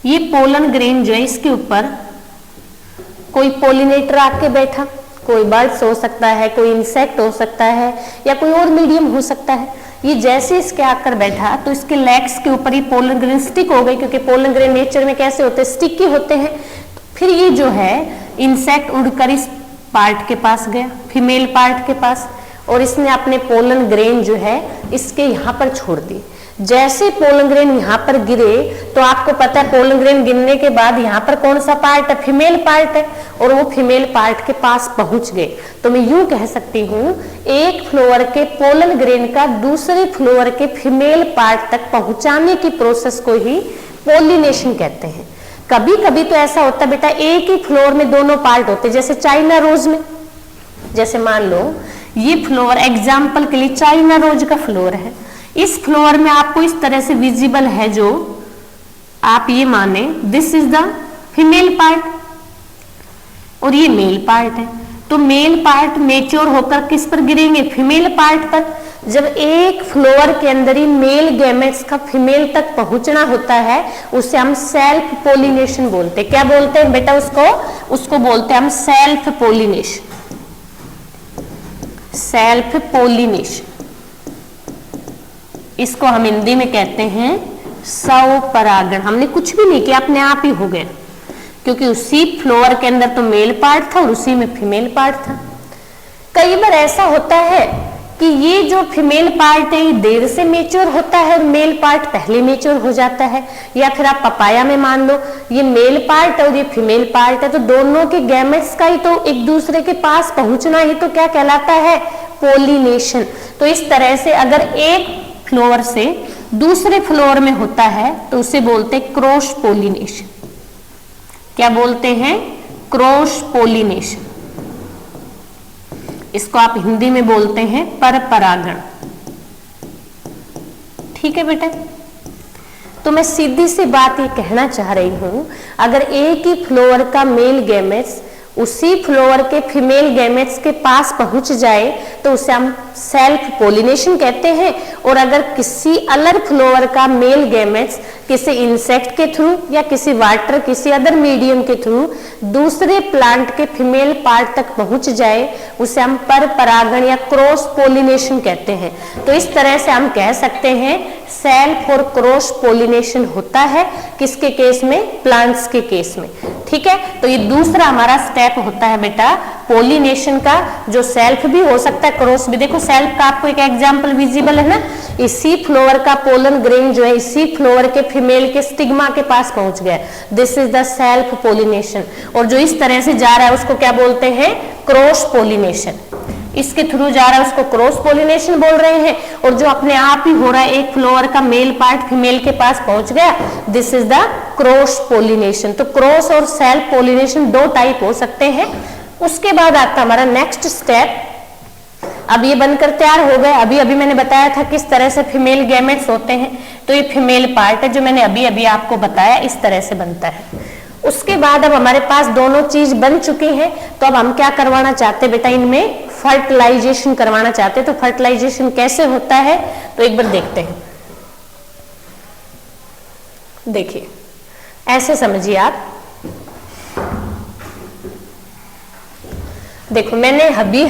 ये पोलन ग्रेन जो है इसके ऊपर कोई पोलिनेटर आके बैठा, कोई बर्ड्स हो सकता है, कोई इंसेक्ट हो सकता है, या कोई और मीडियम हो सकता है। ये जैसे इसके आकर बैठा तो इसके लेग्स के ऊपर ये पोलन ग्रेन स्टिक हो गई, क्योंकि पोलन ग्रेन नेचर में कैसे होते हैं, स्टिकी होते हैं। फिर ये जो है इंसेक्ट उड़कर इस पार्ट के पास गया, फीमेल पार्ट के पास, और इसने अपने पोलन ग्रेन जो है इसके यहाँ पर छोड़ दी। जैसे पोलन ग्रेन यहाँ पर गिरे तो आपको पता है पोलन ग्रेन गिरने के बाद यहाँ पर कौन सा पार्ट है, फीमेल पार्ट है, और वो फीमेल पार्ट के पास पहुंच गए। तो मैं यूं कह सकती हूँ एक फ्लोअर के पोलन ग्रेन का दूसरे फ्लोअर के फीमेल पार्ट तक पहुंचाने की प्रोसेस को ही पोलिनेशन कहते हैं। कभी कभी तो ऐसा होता है बेटा एक ही फ्लोर में दोनों पार्ट होते, जैसे चाइना रोज में। जैसे मान लो ये फ्लोर एग्जाम्पल के लिए चाइना रोज का फ्लोर है, इस फ्लोर में आपको इस तरह से विजिबल है, जो आप ये माने this is the female part और ये मेल पार्ट है। तो मेल पार्ट मेच्योर होकर किस पर गिरेंगे, फीमेल पार्ट पर। जब एक फ्लोर के अंदर ही मेल गैमेट्स का फीमेल तक पहुंचना होता है उसे हम सेल्फ पोलिनेशन बोलते हैं। क्या बोलते हैं बेटा उसको बोलते हैं हम सेल्फ पोलिनेशन। सेल्फ पोलिनेशन इसको हम हिंदी में कहते हैं स्वपरागण। हमने कुछ भी नहीं किया, अपने आप ही हो गया, क्योंकि उसी फ्लोर के अंदर तो मेल पार्ट था और उसी में फीमेल पार्ट था। कई बार ऐसा होता है कि ये जो फीमेल पार्ट है ये देर से मेच्योर होता है और मेल पार्ट पहले मेच्योर हो जाता है। या फिर आप पपाया में मान लो ये मेल पार्ट और ये फीमेल पार्ट है, तो दोनों के गैमेट्स का ही तो एक दूसरे के पास पहुंचना ही तो क्या कहलाता है, पोलिनेशन। तो इस तरह से अगर एक फ्लोर से दूसरे फ्लोर में होता है तो उसे बोलते हैं क्रॉस पोलिनेशन। क्या बोलते हैं, क्रॉस पोलिनेशन। इसको आप हिंदी में बोलते हैं पर परागण। ठीक है बेटा, तो मैं सीधी सी बात ये कहना चाह रही हूं, अगर एक ही फ्लोर का मेल गैमेट्स उसी फ्लोर के फीमेल गैमेट्स के पास पहुंच जाए तो उसे हम सेल्फ पोलिनेशन कहते हैं। और अगर किसी अलग फ्लोर का मेल गैमेट्स किसी इंसेक्ट के थ्रू या किसी वाटर किसी अदर मीडियम के थ्रू दूसरे प्लांट के फीमेल पार्ट तक पहुंच जाए उसे हम पर परागण या क्रॉस पोलिनेशन कहते हैं। तो इस तरह से हम कह सकते हैं सेल्फ और क्रॉस पोलिनेशन होता है किसके केस में, प्लांट्स के केस में। ठीक है, तो ये दूसरा हमारा स्टेप होता है बेटा पोलिनेशन का, जो सेल्फ भी हो सकता है क्रॉस भी। देखो सेल्फ का आपको एक एग्जांपल विजिबल है ना, इसी फ्लोर का पोलन ग्रेन जो है इसी फ्लोर के फीमेल के स्टिग्मा के पास पहुंच गया, this is the self pollination. और जो इस तरह से जा रहा है उसको क्या बोलते हैं, क्रॉस पोलिनेशन। इसके थ्रू जा रहा है उसको क्रॉस पोलिनेशन बोल रहे हैं। और जो अपने आप ही हो रहा है एक फ्लोर का मेल पार्ट फीमेल के पास पहुंच गया, this is the cross pollination. तो क्रॉस और सेल्फ पोलिनेशन दो टाइप हो सकते हैं। उसके बाद आता हमारा नेक्स्ट स्टेप। अब ये बनकर तैयार हो गए, अभी अभी मैंने बताया था किस तरह से फीमेल गैमेट्स होते हैं, तो ये फीमेल पार्ट है जो मैंने अभी अभी आपको बताया, इस तरह से बनता है। उसके बाद अब हमारे पास दोनों चीज बन चुकी हैं, तो अब हम क्या करवाना चाहते हैं बेटा, इनमें फर्टिलाइजेशन करवाना चाहते हैं। तो फर्टिलाइजेशन कैसे होता है तो एक बार देखते हैं। देखिए ऐसे समझिए आप, देखो मैंने अभी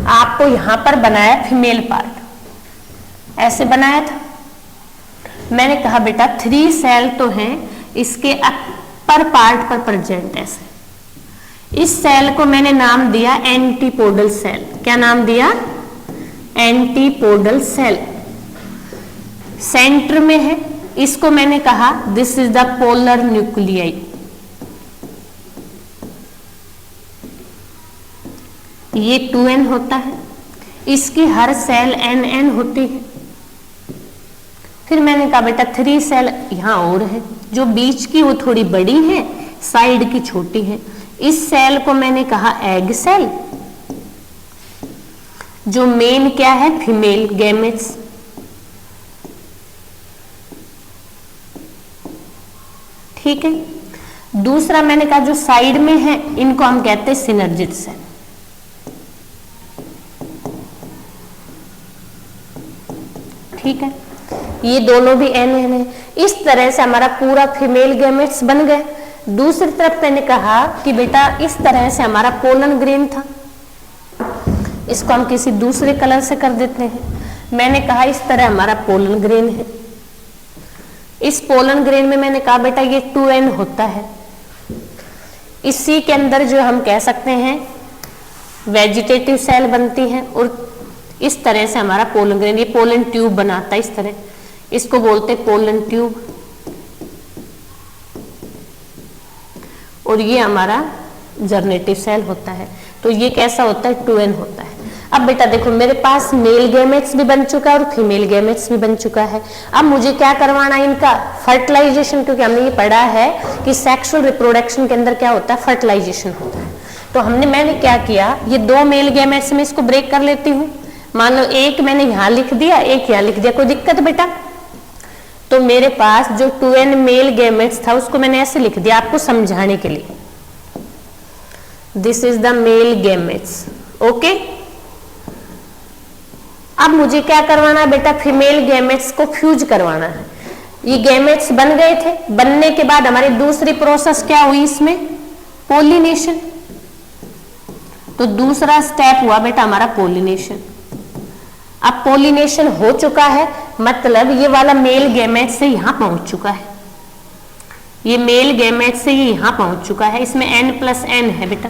आपको यहां पर बनाया फीमेल पार्ट, ऐसे बनाया था। मैंने कहा बेटा 3 सेल तो हैं इसके अपर पार्ट पर प्रेजेंट। ऐसे इस सेल को मैंने नाम दिया एंटीपोडल सेल। क्या नाम दिया, एंटीपोडल सेल। सेंटर में है, इसको मैंने कहा this is the polar nuclei. ये 2n होता है, इसकी हर सेल एन होती है। फिर मैंने कहा बेटा 3 सेल यहाँ और है, जो बीच की वो थोड़ी बड़ी है, साइड की छोटी है। इस सेल को मैंने कहा एग सेल, जो मेन क्या है, फीमेल गैमेट्स। ठीक है। दूसरा मैंने कहा जो साइड में है इनको हम कहते हैं सिनर्जिड सेल। ठीक है, ये दोनों भी एन है। इस तरह से हमारा पूरा फीमेल गैमेट्स बन गए। दूसरी तरफ मैंने कहा कि बेटा इस तरह से हमारा पोलन ग्रेन था, इसको हम किसी दूसरे कलर से कर देते हैं। मैंने कहा इस तरह हमारा पोलन ग्रेन है। इस पोलन ग्रेन में मैंने कहा बेटा ये 2n होता है। इसी के अंदर जो हम कह सकते हैं वेजिटेटिव सेल बनती है, और इस तरह से हमारा पोलन ग्रेन, ये पोलन ट्यूब बनाता है इस तरह, इसको बोलते हैं पोलन ट्यूब। और ये हमारा जर्नेटिव सेल होता है। तो ये कैसा होता है, 2n होता है। अब बेटा देखो मेरे पास मेल गैमेट्स भी बन चुका है और फीमेल गैमेट्स भी बन चुका है। अब मुझे क्या करवाना है, इनका फर्टिलाइजेशन, क्योंकि हमने ये पढ़ा है कि सेक्सुअल रिप्रोडक्शन के अंदर क्या होता है, फर्टिलाइजेशन होता है। तो मैंने क्या किया, ये 2 मेल गैमेट्स में इसको ब्रेक कर लेती हूँ। मान लो एक मैंने यहाँ लिख दिया, एक यहाँ लिख दिया, कोई दिक्कत बेटा? तो मेरे पास जो 2n मेल गैमेट्स था उसको मैंने ऐसे लिख दिया आपको समझाने के लिए, this is the male gametes. Okay, अब मुझे क्या करवाना है बेटा, फीमेल गैमेट्स को फ्यूज करवाना है। ये गैमेट्स बन गए थे, बनने के बाद हमारी दूसरी प्रोसेस क्या हुई इसमें, पोलिनेशन। तो दूसरा स्टेप हुआ बेटा हमारा पोलिनेशन। अब पोलिनेशन हो चुका है, मतलब ये वाला मेल गैमेट से यहां पहुंच चुका है, ये मेल गैमेट से ये यहां पहुंच चुका है। इसमें n+n है बेटा।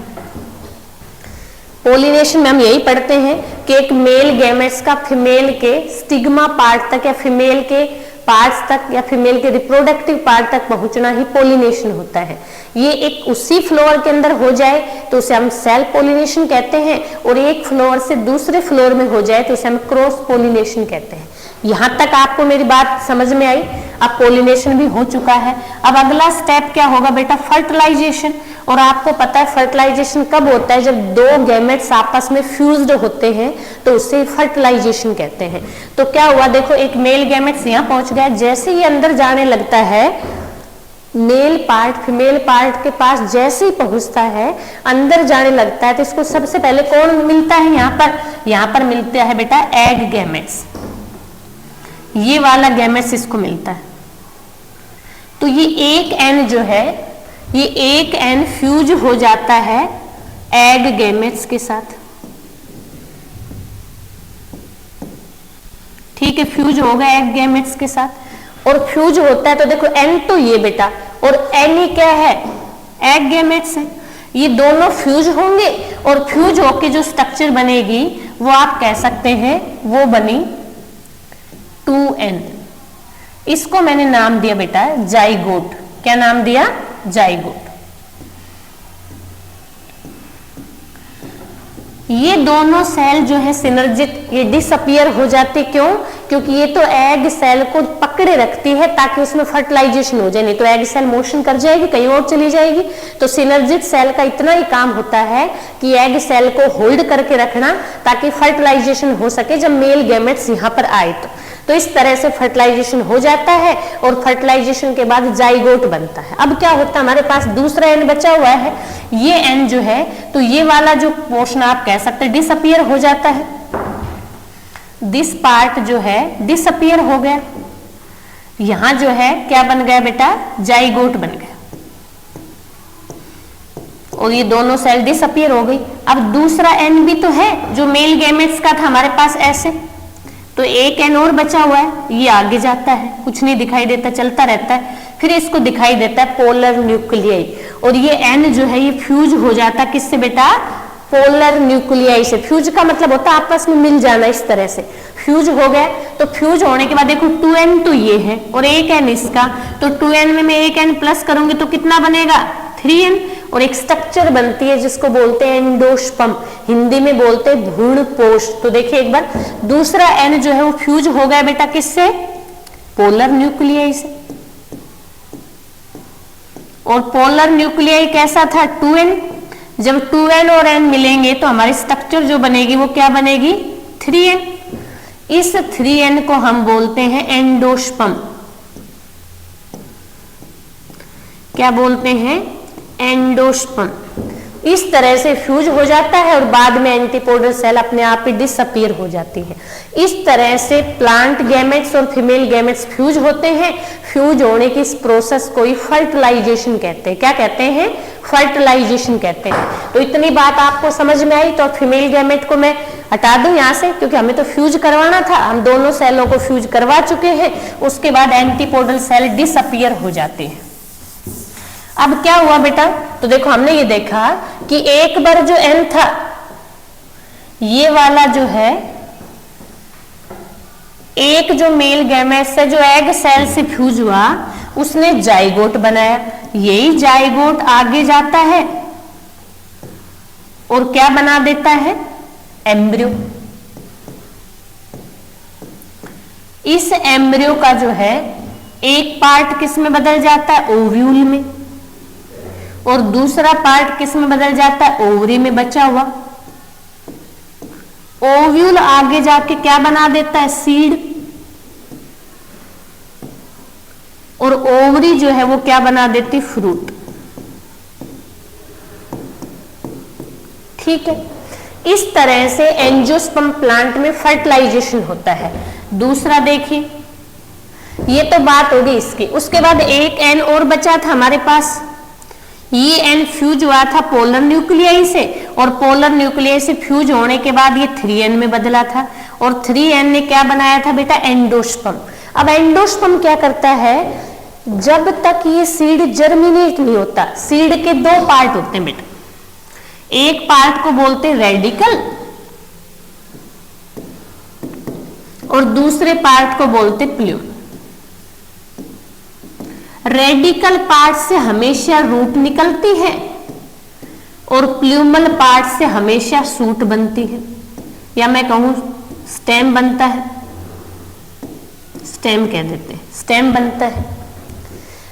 पोलिनेशन में हम यही पढ़ते हैं कि एक मेल गैमेट्स का फीमेल के स्टिग्मा पार्ट तक या फीमेल के पार्ट्स तक या फीमेल के रिप्रोडक्टिव पार्ट तक पहुंचना ही पोलिनेशन होता है। ये एक उसी फ्लोर के अंदर हो जाए तो उसे हम सेल पोलिनेशन कहते हैं, और एक फ्लोर से दूसरे फ्लोर में हो जाए तो उसे हम क्रॉस पोलिनेशन कहते हैं। यहां तक आपको मेरी बात समझ में आई? अब पोलिनेशन भी हो चुका है। अब अगला स्टेप क्या होगा बेटा, फर्टिलाइजेशन। और आपको पता है फर्टिलाइजेशन कब होता है, जब 2 गैमेट्स आपस में फ्यूज्ड होते हैं तो उसे फर्टिलाइजेशन कहते हैं। तो क्या हुआ देखो, एक मेल गैमेट्स यहाँ पहुंच गया, जैसे ही अंदर जाने लगता है मेल पार्ट फीमेल पार्ट के पास जैसे ही पहुंचता है, अंदर जाने लगता है, तो इसको सबसे पहले कौन मिलता है, यहाँ पर मिलता है बेटा एग गैमेट्स। ये वाला गैमेट्स इसको मिलता है। तो ये एक एन जो है, ये एक एन फ्यूज हो जाता है एग गैमेट्स के साथ। ठीक है, फ्यूज होगा एग गैमेट्स के साथ। और फ्यूज होता है तो देखो एन तो ये बेटा, और एन ही क्या है, एग गैमेट्स है। ये दोनों फ्यूज होंगे और फ्यूज होके जो स्ट्रक्चर बनेगी वो आप कह सकते हैं वो बनी 2n। इसको मैंने नाम दिया बेटा जाइगोट। क्या नाम दिया, जाइगोट। ये दोनों सेल जो है सिनर्जिक, ये डिसअपियर हो जाते, क्यों? क्योंकि ये तो एग सेल को पकड़े रखती है ताकि उसमें फर्टिलाइजेशन हो जाए, नहीं तो एग सेल मोशन कर जाएगी, कहीं और चली जाएगी। तो सिनर्जिक सेल का इतना ही काम होता है कि एग सेल को होल्ड करके रखना ताकि फर्टिलाइजेशन हो सके जब मेल गैमेट्स यहाँ पर आए तो इस तरह से फर्टिलाइजेशन हो जाता है, और फर्टिलाइजेशन के बाद जाइगोट बनता है। अब क्या होता है, हमारे पास दूसरा एन बचा हुआ है, ये एन जो है, तो ये वाला जो पोर्शन आप कह सकते हैं डिसअपियर हो जाता है। दिस पार्ट जो है डिसअपियर हो गया, यहां जो है क्या बन गया बेटा, जाइगोट बन गया, और ये दोनों सेल डिसअपियर हो गई। अब दूसरा एन भी तो है जो मेल गैमेट्स का था हमारे पास ऐसे, तो एक एन और बचा हुआ है, ये आगे जाता है, कुछ नहीं दिखाई देता, चलता रहता है। फिर इसको दिखाई देता है पोलर न्यूक्लियाई, और ये एन जो है ये फ्यूज हो जाता है किससे बेटा, पोलर न्यूक्लियाई से। फ्यूज का मतलब होता है आपस में मिल जाना, इस तरह से फ्यूज हो गया। तो फ्यूज होने के बाद देखो 2n तो ये है और एक एन इसका, तो 2n में मैं एक एन प्लस करूंगी तो कितना बनेगा, 3n, और एक स्ट्रक्चर बनती है जिसको बोलते हैं एंडोस्पर्म, हिंदी में बोलते हैं भ्रूणपोष। तो देखिए एक बार, दूसरा एन जो है वो फ्यूज हो गया बेटा किससे, पोलर न्यूक्लियाई से, और पोलर न्यूक्लियाई कैसा था 2n, जब 2n और n मिलेंगे तो हमारी स्ट्रक्चर जो बनेगी वो क्या बनेगी 3n, इस 3n को हम बोलते हैं एंडोस्पर्म, क्या बोलते हैं एंडोस्पर्म। इस तरह से फ्यूज हो जाता है और बाद में एंटीपोडल सेल अपने आप ही डिसअपीयर हो जाती है। इस तरह से प्लांट गैमेट्स और फीमेल गैमेट्स फ्यूज होते हैं। फ्यूज होने की इस प्रोसेस को ही फर्टिलाइजेशन कहते हैं। क्या कहते हैं, फर्टिलाइजेशन कहते हैं। तो इतनी बात आपको समझ में आई। तो फीमेल गैमेट को मैं हटा दूं यहाँ से, क्योंकि हमें तो फ्यूज करवाना था, हम दोनों सेलों को फ्यूज करवा चुके हैं। उसके बाद एंटीपोडल सेल डिसअपीयर हो जाते हैं। अब क्या हुआ बेटा, तो देखो हमने ये देखा कि एक बार जो एन था, ये वाला जो है, एक जो मेल गैमेट से जो एग सेल से फ्यूज हुआ उसने जाइगोट बनाया, यही जाइगोट आगे जाता है और क्या बना देता है एम्ब्रियो। इस एम्ब्रियो का जो है एक पार्ट किस में बदल जाता है ओव्यूल में, और दूसरा पार्ट किस में बदल जाता है ओवरी में बचा हुआ। ओव्यूल आगे जाके क्या बना देता है सीड, और ओवरी जो है वो क्या बना देती फ्रूट। ठीक है, इस तरह से एंजियोस्पर्म प्लांट में फर्टिलाइजेशन होता है। दूसरा देखिए, ये तो बात होगी इसकी। उसके बाद एक एन और बचा था हमारे पास, ये एन फ्यूज हुआ था पोलर न्यूक्लियाई से, और पोलर न्यूक्लियाई से फ्यूज होने के बाद ये 3n में बदला था, और 3n ने क्या बनाया था बेटा एंडोस्पर्म। अब एंडोस्पर्म क्या करता है, जब तक ये सीड जर्मिनेट नहीं होता, सीड के दो पार्ट होते हैं बेटा, एक पार्ट को बोलते हैं रेडिकल और दूसरे पार्ट को बोलते प्ल्यूम। रेडिकल पार्ट से हमेशा रूट निकलती है और प्ल्यूमल पार्ट से हमेशा सूट बनती है, या मैं कहूं स्टेम बनता है, स्टेम कह देते हैं, स्टेम बनता है।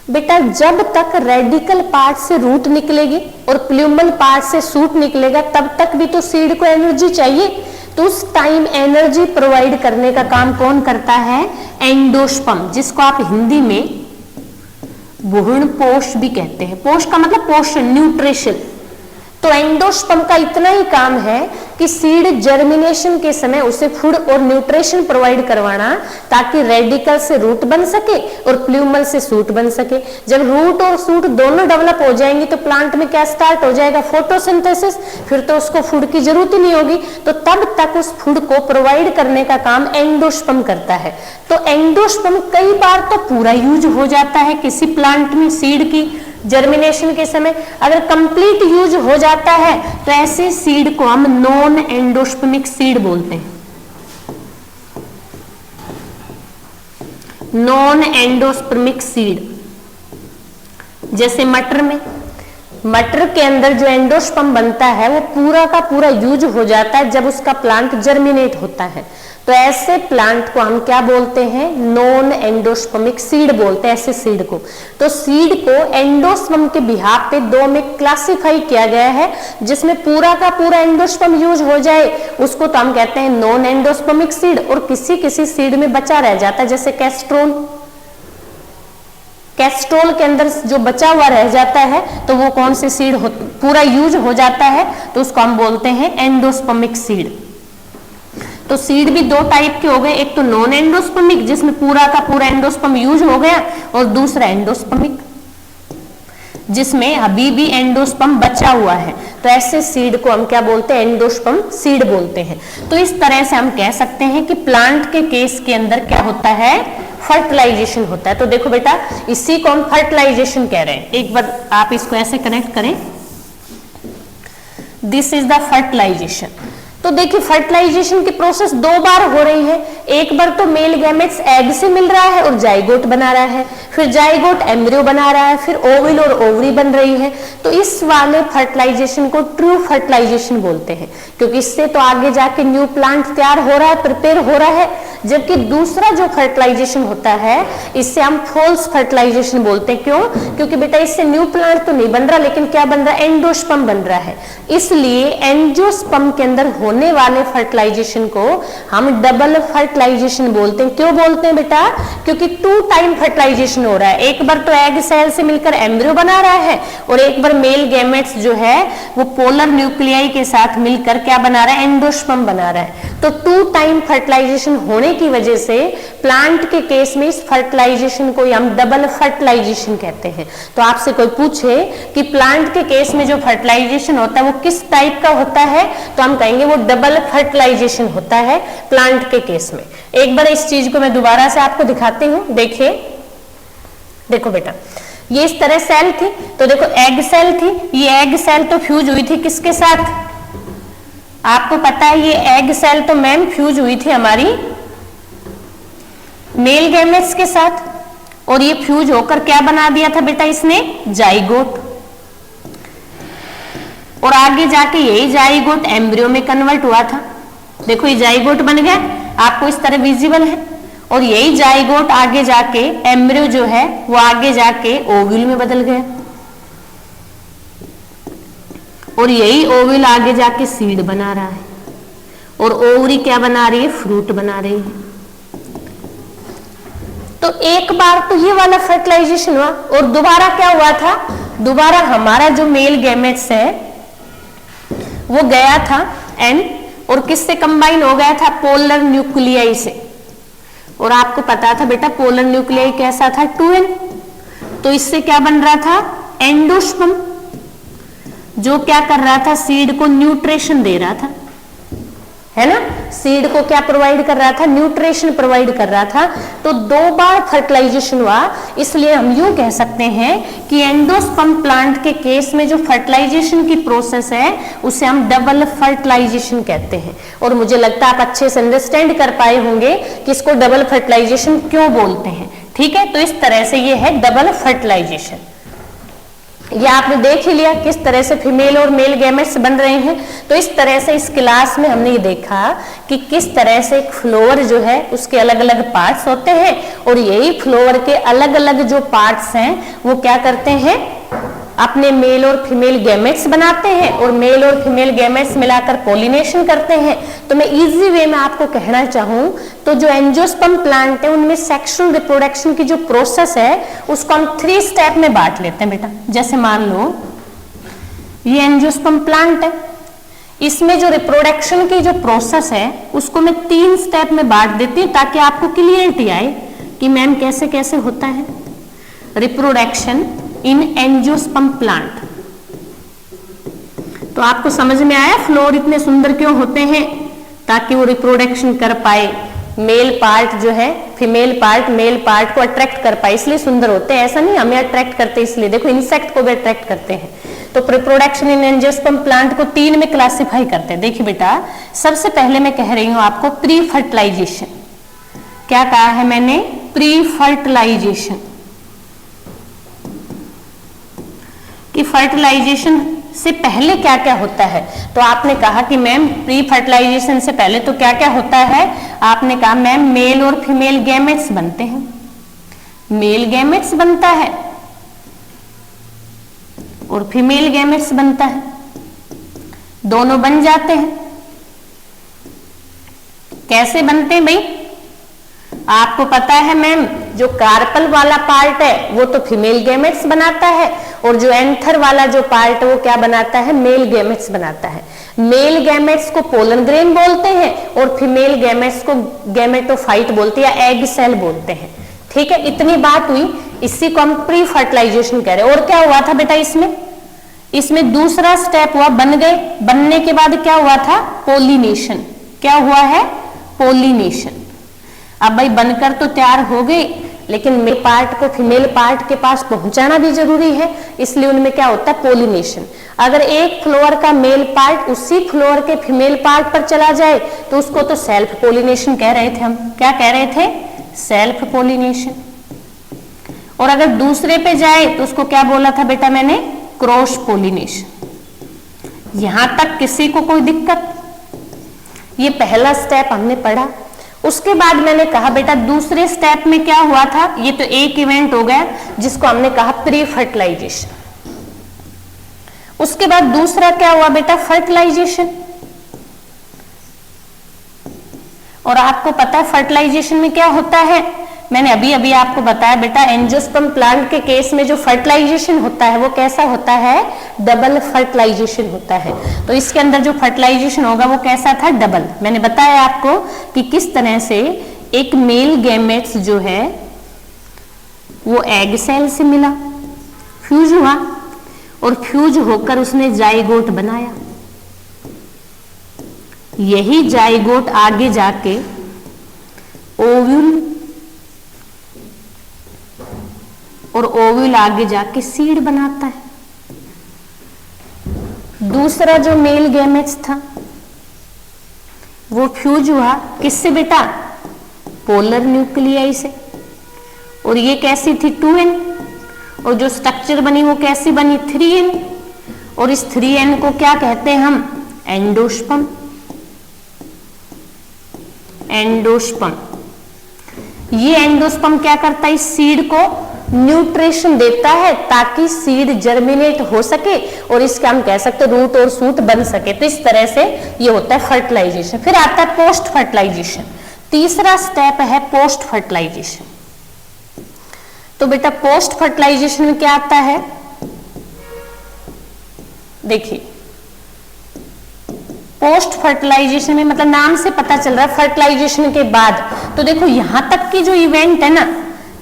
बेटा जब तक रेडिकल पार्ट से रूट निकलेगी और प्ल्यूमल पार्ट से सूट निकलेगा, तब तक भी तो सीड को एनर्जी चाहिए। तो उस टाइम एनर्जी प्रोवाइड करने का काम कौन करता है, एंडोस्पर्म, जिसको आप हिंदी में भ्रूणपोष भी कहते हैं। पोष का मतलब पोषण, न्यूट्रिशन। तो एंडोस्पर्म का इतना ही काम है कि सीड जर्मिनेशन के समय उसे फूड और न्यूट्रिशन प्रोवाइड करवाना, ताकि रेडिकल से रूट बन सके और प्ल्यूमल से सूट बन सके। जब रूट और सूट दोनों डेवलप हो जाएंगे तो प्लांट में क्या स्टार्ट हो जाएगा, फोटोसिंथेसिस। फिर तो उसको फूड की जरूरत ही नहीं होगी, तो तब तक उस फूड को प्रोवाइड करने का काम एंडोस्पर्म करता है। तो एंडोस्पर्म कई बार तो पूरा यूज हो जाता है किसी प्लांट में सीड की जर्मिनेशन के समय। अगर कंप्लीट यूज हो जाता है तो ऐसे सीड को हम नॉन एंडोस्पर्मिक सीड बोलते हैं, नॉन एंडोस्पर्मिक सीड। जैसे मटर में, मटर के अंदर जो एंडोस्पर्म बनता है वो पूरा का पूरा यूज हो जाता है जब उसका प्लांट जर्मिनेट होता है। तो ऐसे प्लांट को हम क्या बोलते हैं, नॉन एंडोस्पर्मिक सीड बोलते हैं ऐसे सीड को। तो सीड को एंडोस्पर्म के बिहाफ पे दो में क्लासिफाई किया गया है, जिसमें पूरा का पूरा एंडोस्पर्म यूज हो जाए उसको तो हम कहते हैं नॉन एंडोस्पर्मिक सीड, और किसी किसी सीड में बचा रह जाता है, जैसे कैस्ट्रोल। कैस्ट्रोल के अंदर जो बचा हुआ रह जाता है तो वो कौन सी सीड पूरा यूज हो जाता है, तो उसको हम बोलते हैं एंडोस्पर्मिक सीड। तो सीड भी दो टाइप के हो गए, एक तो नॉन एंडोस्पर्मिक जिसमें पूरा का पूरा एंडोस्पर्म यूज हो गया, और दूसरा एंडोस्पर्मिक जिसमें अभी भी एंडोस्पर्म बचा हुआ है। तो ऐसे सीड को हम क्या बोलते हैं, एंडोस्पर्म सीड बोलते हैं। तो इस तरह से हम कह सकते हैं कि प्लांट के केस के अंदर क्या होता है, फर्टिलाइजेशन होता है। तो देखो बेटा, इसी को हम फर्टिलाइजेशन कह रहे हैं। एक बार आप इसको ऐसे कनेक्ट करें, दिस इज द फर्टिलाइजेशन। तो देखिए फर्टिलाइजेशन की प्रोसेस दो बार हो रही है। एक बार तो मेल गैमेट्स एग से मिल रहा है और जाइगोट बना रहा है, फिर जाइगोट एम्ब्रियो बना रहा है, फिर ओविल और ओवरी बन रही है। तो इस वाले फर्टिलाइजेशन को ट्रू फर्टिलाइजेशन बोलते हैं, क्योंकि इससे तो आगे जाके न्यू प्लांट तैयार हो रहा है, प्रिपेयर हो रहा है। जबकि दूसरा जो फर्टिलाइजेशन होता है इससे हम फॉल्स फर्टिलाइजेशन बोलते हैं। क्यों? क्योंकि बेटा इससे न्यू प्लांट तो नहीं बन रहा, लेकिन क्या बन रहा है? एंडोस्पर्म बन रहा है। इसलिए एंजियोस्पर्म के अंदर होने वाले फर्टिलाइजेशन को हम डबल फर्टिलाइजेशन बोलते हैं। क्यों बोलते हैं बेटा? क्योंकि 2 टाइम फर्टिलाइजेशन हो रहा है। एक बार तो एग सेल से मिलकर एम्ब्रियो बना रहा है और एक बार मेल गैमेट्स जो है वो पोलर न्यूक्लियाई के साथ मिलकर क्या बना रहा है? एंडोस्पर्म बना रहा है। तो 2 टाइम फर्टिलाइजेशन होने की वजह से प्लांट के केस में इस फर्टिलाइजेशन को हम डबल फर्टिलाइजेशन कहते हैं। तो आपसे कोई पूछे कि प्लांट के केस में जो फर्टिलाइजेशन होता है वो किस टाइप का होता है, तो हम कहेंगे वो डबल फर्टिलाइजेशन होता है प्लांट के केस में। एक बार इस चीज को मैं दोबारा से आपको दिखाती हूं। देखिए, देखो बेटा, ये इस तरह सेल थी, तो देखो एग सेल थी। ये एग सेल तो फ्यूज हुई थी किसके साथ? आपको पता है ये एग सेल तो मैम फ्यूज हुई थी हमारी मेल गैमेट्स के साथ, और ये फ्यूज होकर क्या बना दिया था बेटा इसने? जाइगोट। और आगे जाके यही जाइगोट एम्ब्रियो में कन्वर्ट हुआ था। देखो ये जाइगोट बन गया, आपको इस तरह विजिबल है। और यही जाइगोट आगे जाके एम्ब्रियो जो है वो आगे जाके ओव्यूल में बदल गया, और यही ओव्यूल आगे जाके सीड बना रहा है, और ओवरी क्या बना रही है? फ्रूट बना रही है। तो एक बार तो ये वाला फर्टिलाइजेशन हुआ, और दोबारा क्या हुआ था? दोबारा हमारा जो मेल गैमेट्स है वो गया था एन, और किससे कंबाइन हो गया था? पोलर न्यूक्लियाई से। और आपको पता था बेटा पोलर न्यूक्लियाई कैसा था? 2n। तो इससे क्या बन रहा था? एंडोस्पर्म, जो क्या कर रहा था? सीड को न्यूट्रिशन दे रहा था, है ना? सीड को क्या प्रोवाइड कर रहा था? न्यूट्रिशन प्रोवाइड कर रहा था। तो 2 बार फर्टिलाइजेशन हुआ, इसलिए हम यूं कह सकते हैं कि एंडोस्पर्म प्लांट के केस में जो फर्टिलाइजेशन की प्रोसेस है उसे हम डबल फर्टिलाइजेशन कहते हैं। और मुझे लगता है आप अच्छे से अंडरस्टैंड कर पाए होंगे कि इसको डबल फर्टिलाइजेशन क्यों बोलते हैं। ठीक है, तो इस तरह से ये है डबल फर्टिलाइजेशन। ये आपने देख ही लिया किस तरह से फीमेल और मेल गैमेट्स बन रहे हैं। तो इस तरह से इस क्लास में हमने ये देखा कि किस तरह से एक फ्लावर जो है उसके अलग अलग पार्ट्स होते हैं, और यही फ्लावर के अलग अलग जो पार्ट्स हैं वो क्या करते हैं? अपने मेल और फीमेल गैमेट्स बनाते हैं, और मेल और फीमेल गैमेट्स मिलाकर पॉलिनेशन करते हैं। तो मैं इजी वे में आपको कहना चाहूं तो जो एंजियोस्पर्म प्लांट है उनमें सेक्सुअल रिप्रोडक्शन की जो प्रोसेस है उसको हम 3 स्टेप में बांट लेते हैं बेटा। जैसे मान लो ये एंजियोस्पर्म प्लांट है, इसमें जो रिप्रोडक्शन की जो प्रोसेस है उसको मैं 3 स्टेप में बांट देती हूँ ताकि आपको क्लियरिटी आए कि मैम कैसे कैसे होता है रिप्रोडक्शन इन एंजियोस्पर्म प्लांट। तो आपको समझ में आया फ्लोर इतने सुंदर क्यों होते हैं? ताकि वो रिप्रोडक्शन कर पाए, मेल पार्ट जो है फीमेल पार्ट मेल पार्ट को अट्रैक्ट कर पाए, इसलिए सुंदर होते हैं। ऐसा नहीं हमें अट्रैक्ट करते इसलिए, देखो इंसेक्ट को भी अट्रैक्ट करते हैं। तो रिप्रोडक्शन इन एंजियोस्पर्म प्लांट को 3 में क्लासिफाई करते हैं। देखिए बेटा, सबसे पहले मैं कह रही हूं आपको प्री फर्टिलाइजेशन। क्या कहा है मैंने? Pre fertilisation. कि फर्टिलाइजेशन से पहले क्या क्या होता है। तो आपने कहा कि मैम प्री फर्टिलाइजेशन से पहले तो क्या क्या होता है? आपने कहा मैम मेल और फीमेल गैमेट्स बनते हैं, मेल गैमेट्स बनता है और फीमेल गैमेट्स बनता है, दोनों बन जाते हैं। कैसे बनते हैं भाई? आपको पता है मैम जो कार्पल वाला पार्ट है वो तो फीमेल गैमेट्स बनाता है, और जो एंथर वाला जो पार्ट है वो क्या बनाता है? मेल गैमेट्स बनाता है। मेल गैमेट्स को पोलन ग्रेन बोलते हैं और फीमेल गैमेट्स को गैमेटोफाइट बोलते हैं या एग सेल बोलते हैं। ठीक है, इतनी बात हुई, इसी को हम प्री फर्टिलाइजेशन कह रहे हैं। और क्या हुआ था बेटा इसमें दूसरा स्टेप हुआ, बन गए। बनने के बाद क्या हुआ था? पोलिनेशन। क्या हुआ है? पोलिनेशन। अब भाई बनकर तो तैयार हो गई, लेकिन मेल पार्ट को फीमेल पार्ट के पास पहुंचाना भी जरूरी है, इसलिए उनमें क्या होता है, पोलिनेशन। अगर एक फ्लोर का मेल पार्ट उसी फ्लोर के फीमेल पार्ट पर चला जाए तो उसको तो सेल्फ पोलिनेशन कह रहे थे हम। क्या कह रहे थे? Self pollination. और अगर दूसरे पे जाए तो उसको क्या बोला था बेटा मैंने? Cross pollination. यहां तक किसी को कोई दिक्कत? ये पहला स्टेप हमने पढ़ा। उसके बाद मैंने कहा बेटा दूसरे स्टेप में क्या हुआ था, ये तो एक इवेंट हो गया जिसको हमने कहा प्री फर्टिलाइजेशन। उसके बाद दूसरा क्या हुआ बेटा? फर्टिलाइजेशन। और आपको पता है फर्टिलाइजेशन में क्या होता है, मैंने अभी अभी आपको बताया बेटा, एंजियोस्पर्म प्लांट के केस में जो फर्टिलाइजेशन होता है वो कैसा होता है? डबल फर्टिलाइजेशन होता है। तो इसके अंदर जो फर्टिलाइजेशन होगा वो कैसा था? डबल। मैंने बताया आपको कि किस तरह से एक मेल गैमेट्स जो है वो एग सेल से मिला, फ्यूज हुआ, और फ्यूज होकर उसने जाइगोट बनाया। यही जाइगोट आगे जाके ओव्यूल, और ओव्यूल आगे जाके सीड बनाता है। दूसरा जो मेल गैमेट्स था वो फ्यूज हुआ किससे बेटा? पोलर न्यूक्लियाई से। और ये कैसी थी? 2n। और जो स्ट्रक्चर बनी वो कैसी बनी? 3n। और इस 3n को क्या कहते हैं हम? एंडोस्पर्म। एंडोस्पर्म। ये एंडोस्पर्म क्या करता है? इस सीड को न्यूट्रिशन देता है ताकि सीड जर्मिनेट हो सके और इसका हम कह सकते हैं रूट और शूट बन सके। तो इस तरह से ये होता है फर्टिलाइजेशन। फिर आता है पोस्ट फर्टिलाइजेशन। तीसरा स्टेप है पोस्ट फर्टिलाइजेशन। तो बेटा पोस्ट फर्टिलाइजेशन में क्या आता है? देखिए पोस्ट फर्टिलाइजेशन में मतलब नाम से पता चल रहा है फर्टिलाइजेशन के बाद। तो देखो यहां तक की जो इवेंट है ना,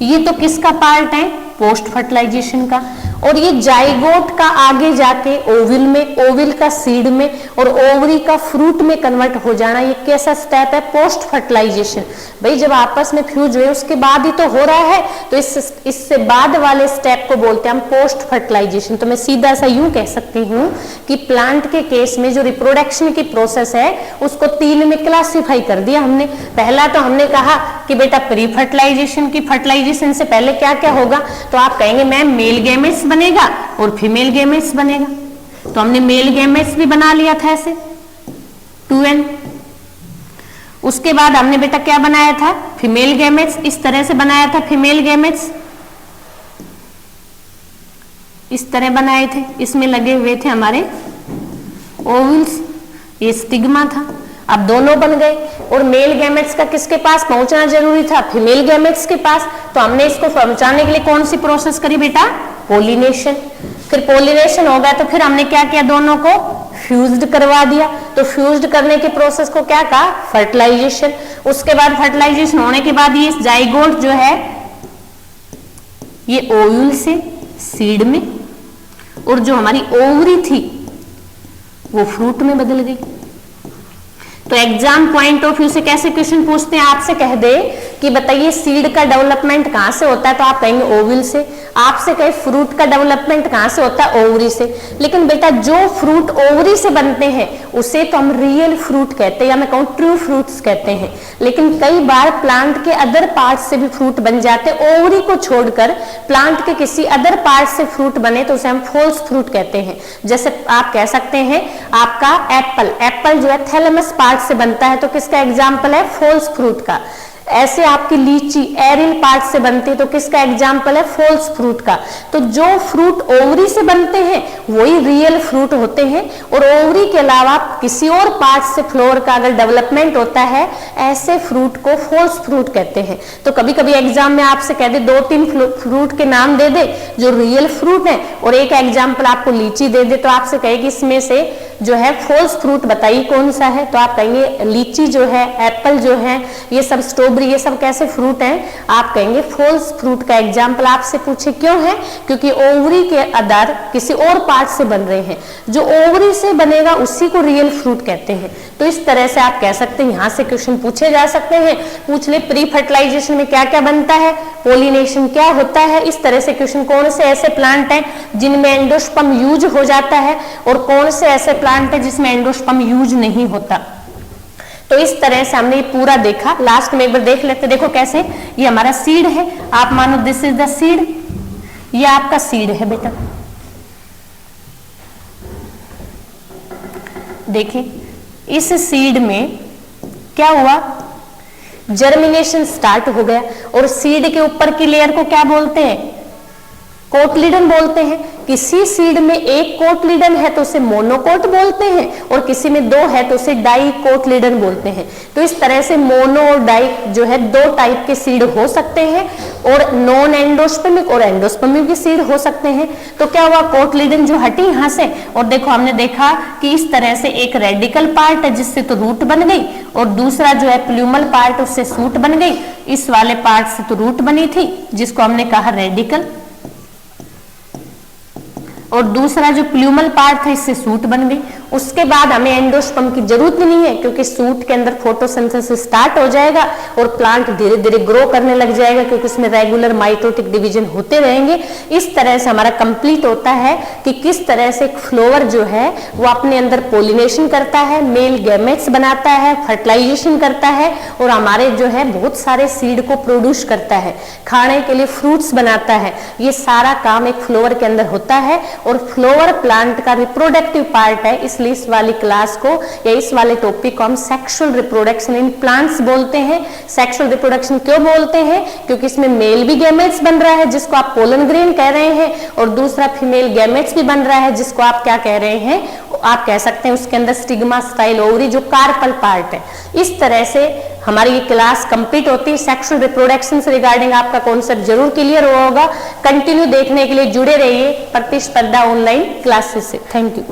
ये तो किसका पार्ट है? पोस्ट फर्टिलाइजेशन का। और ये जाइगोट का आगे जाके ओविल में, ओविल का सीड में, और ओवरी का फ्रूट में कन्वर्ट हो जाना, ये कैसा स्टेप है? Post fertilisation. भाई जब आपस में फ्यूज हुए उसके बाद ही तो हो रहा है, तो इससे बाद वाले स्टेप को बोलते हैं हम पोस्ट फर्टिलाइजेशन। तो मैं सीधा सा यूं कह सकती हूं कि प्लांट के केस में जो रिप्रोडक्शन की प्रोसेस है उसको 3 में क्लासिफाई कर दिया हमने। पहला तो हमने कहा कि बेटा प्री फर्टिलाइजेशन की, फर्टिलाइजेशन से पहले क्या क्या होगा? तो आप कहेंगे मैम मेल गैमेट्स बनेगा और फीमेल गैमेट्स बनेगा। तो हमने मेल गैमेट्स भी बना लिया था ऐसे 2n। उसके बाद हमने बेटा क्या बनाया था? Female gametes. इस तरह से बनाया था फीमेल गैमेट्स, इस तरह बनाए थे। इसमें लगे हुए थे हमारे ओवल्स, ये स्टिग्मा था। अब दोनों बन गए। और मेल गैमेट्स का किसके पास पहुंचना जरूरी था? फीमेल गैमेट्स के पास। तो हमने इसको पहुंचाने के लिए कौन सी प्रोसेस करी बेटा? पोलिनेशन। फिर पोलिनेशन हो गया तो फिर हमने क्या किया? दोनों को फ्यूज्ड करवा दिया। तो फ्यूज्ड करने के प्रोसेस को क्या कहा? फर्टिलाइजेशन। उसके बाद फर्टिलाइजेशन होने के बाद ये जाइगोट जो है ये ओव्यूल से सीड में, और जो हमारी ओवरी थी वो फ्रूट में बदल गई। तो एग्जाम पॉइंट ऑफ व्यू से कैसे क्वेश्चन पूछते हैं? आपसे कह दे कि बताइए सीड का डेवलपमेंट कहां से होता है, तो आप कहेंगे ओविल से। आपसे कहे फ्रूट का डेवलपमेंट कहां से होता है? ओवरी से। लेकिन बेटा जो फ्रूट ओवरी से बनते हैं उसे तो हम रियल फ्रूट कहते हैं, या मैं कहूं ट्रू फ्रूट्स कहते हैं। लेकिन कई बार प्लांट के अदर पार्ट से भी फ्रूट बन जाते हैं। ओवरी को छोड़कर प्लांट के किसी अदर पार्ट से फ्रूट बने तो उसे हम फॉल्स फ्रूट कहते हैं। जैसे आप कह सकते हैं आपका एप्पल, एप्पल जो है थैलेमस पार्ट से बनता है, तो किसका एग्जाम्पल है? फॉल्स फ्रूट का। ऐसे आपकी लीची एरिल पार्ट से बनती है, तो किसका एग्जाम्पल है? फॉल्स फ्रूट का। तो जो फ्रूट ओवरी से बनते हैं वही रियल फ्रूट होते हैं, और ओवरी के अलावा किसी और पार्ट से फ्लोर का अगर डेवलपमेंट होता है ऐसे फ्रूट को फॉल्स फ्रूट कहते हैं। तो कभी कभी एग्जाम में आपसे कह दे 2-3 फ्रूट के नाम दे दे जो रियल फ्रूट है, और एक एग्जाम्पल आपको लीची दे दे, तो आपसे कहेगी इसमें से जो है फॉल्स फ्रूट बताइए कौन सा है। तो आप कहेंगे लीची जो है, एप्पल जो है, ये सब स्ट्रॉबेरी, ये सब कैसे फ्रूट हैं? आप कहेंगे फॉल्स फ्रूट का एग्जाम्पल आपसे पूछे क्यों है? क्योंकि ओवरी के अदर किसी और पार्ट से बन रहे हैं। जो ओवरी से बनेगा उसी को रियल फ्रूट कहते हैं। तो इस तरह से आप कह सकते हैं, यहां से क्वेश्चन पूछे जा सकते हैं। पूछ ले प्री फर्टिलाइजेशन में क्या क्या बनता है? पोलिनेशन क्या होता है, इस तरह से क्वेश्चन, कौन से ऐसे प्लांट हैं जिनमें एंडोस्पर्म यूज हो जाता है और कौन से ऐसे प्लांट हैं जिसमें एंडोस्पर्म यूज नहीं होता। तो इस तरह से हमने ये पूरा देखा। लास्ट में एक बार देख लेते, देखो कैसे, ये हमारा सीड है, आप मानो दिस इज द सीड, ये आपका सीड है बेटा। देखिए इस सीड में क्या हुआ, जर्मिनेशन स्टार्ट हो गया और सीड के ऊपर की लेयर को क्या बोलते हैं, कोटलीडन बोलते हैं। किसी सीड में एक कोटलीडन है तो उसे मोनोकोट बोलते हैं और किसी में दो है तो उसे डाइकोटलीडन बोलते हैं। तो इस तरह से मोनो और डाई जो है दो टाइप के सीड हो सकते हैं और नॉन एंडोस्पर्मिक और एंडोस्पर्मिक के सीड हो सकते हैं। तो क्या हुआ, कोटलीडन जो हटी यहां से और देखो हमने देखा कि इस तरह से एक रेडिकल पार्ट है जिससे तो रूट बन गई और दूसरा जो है प्लूमल पार्ट उससे सूट बन गई। इस वाले पार्ट से तो रूट बनी थी जिसको हमने कहा रेडिकल और दूसरा जो प्लूमल पार्ट था इससे सूट बन गई। उसके बाद हमें एंडोस्पर्म की जरूरत भी नहीं है क्योंकि सूट के अंदर फोटोसिंथेसिस स्टार्ट हो जाएगा और प्लांट धीरे धीरे ग्रो करने लग जाएगा क्योंकि उसमें रेगुलर माइटोटिक डिवीजन होते रहेंगे। इस तरह से हमारा कंप्लीट होता है कि किस तरह से एक फ्लावर जो है वो अपने अंदर पोलिनेशन करता है, मेल गैमेट्स बनाता है, फर्टिलाइजेशन करता है और हमारे जो है बहुत सारे सीड को प्रोड्यूस करता है, खाने के लिए फ्रूट्स बनाता है। ये सारा काम एक फ्लावर के अंदर होता है और फ्लावर प्लांट का रिप्रोडक्टिव पार्ट है। इसलिए इस वाली क्लास को या इस वाले टॉपिक को हम सेक्सुअल रिप्रोडक्शन इन प्लांट्स बोलते हैं। सेक्सुअल रिप्रोडक्शन क्यों बोलते हैं, क्योंकि इसमें मेल भी गैमेट्स बन रहा है जिसको आप पोलन ग्रेन कह रहे हैं और दूसरा फीमेल गैमेट्स भी बन रहा है जिसको आप क्या कह रहे हैं, आप कह सकते हैं उसके अंदर स्टिग्मा स्टाइल ओवरी जो कार्पल पार्ट है। इस तरह से हमारी ये क्लास कंप्लीट होती है। सेक्सुअल रिप्रोडक्शन से रिगार्डिंग आपका कॉन्सेप्ट जरूर क्लियर हुआ होगा। कंटिन्यू देखने के लिए जुड़े रहिए प्रतिस्पर्धा ऑनलाइन क्लासेस से। Thank you.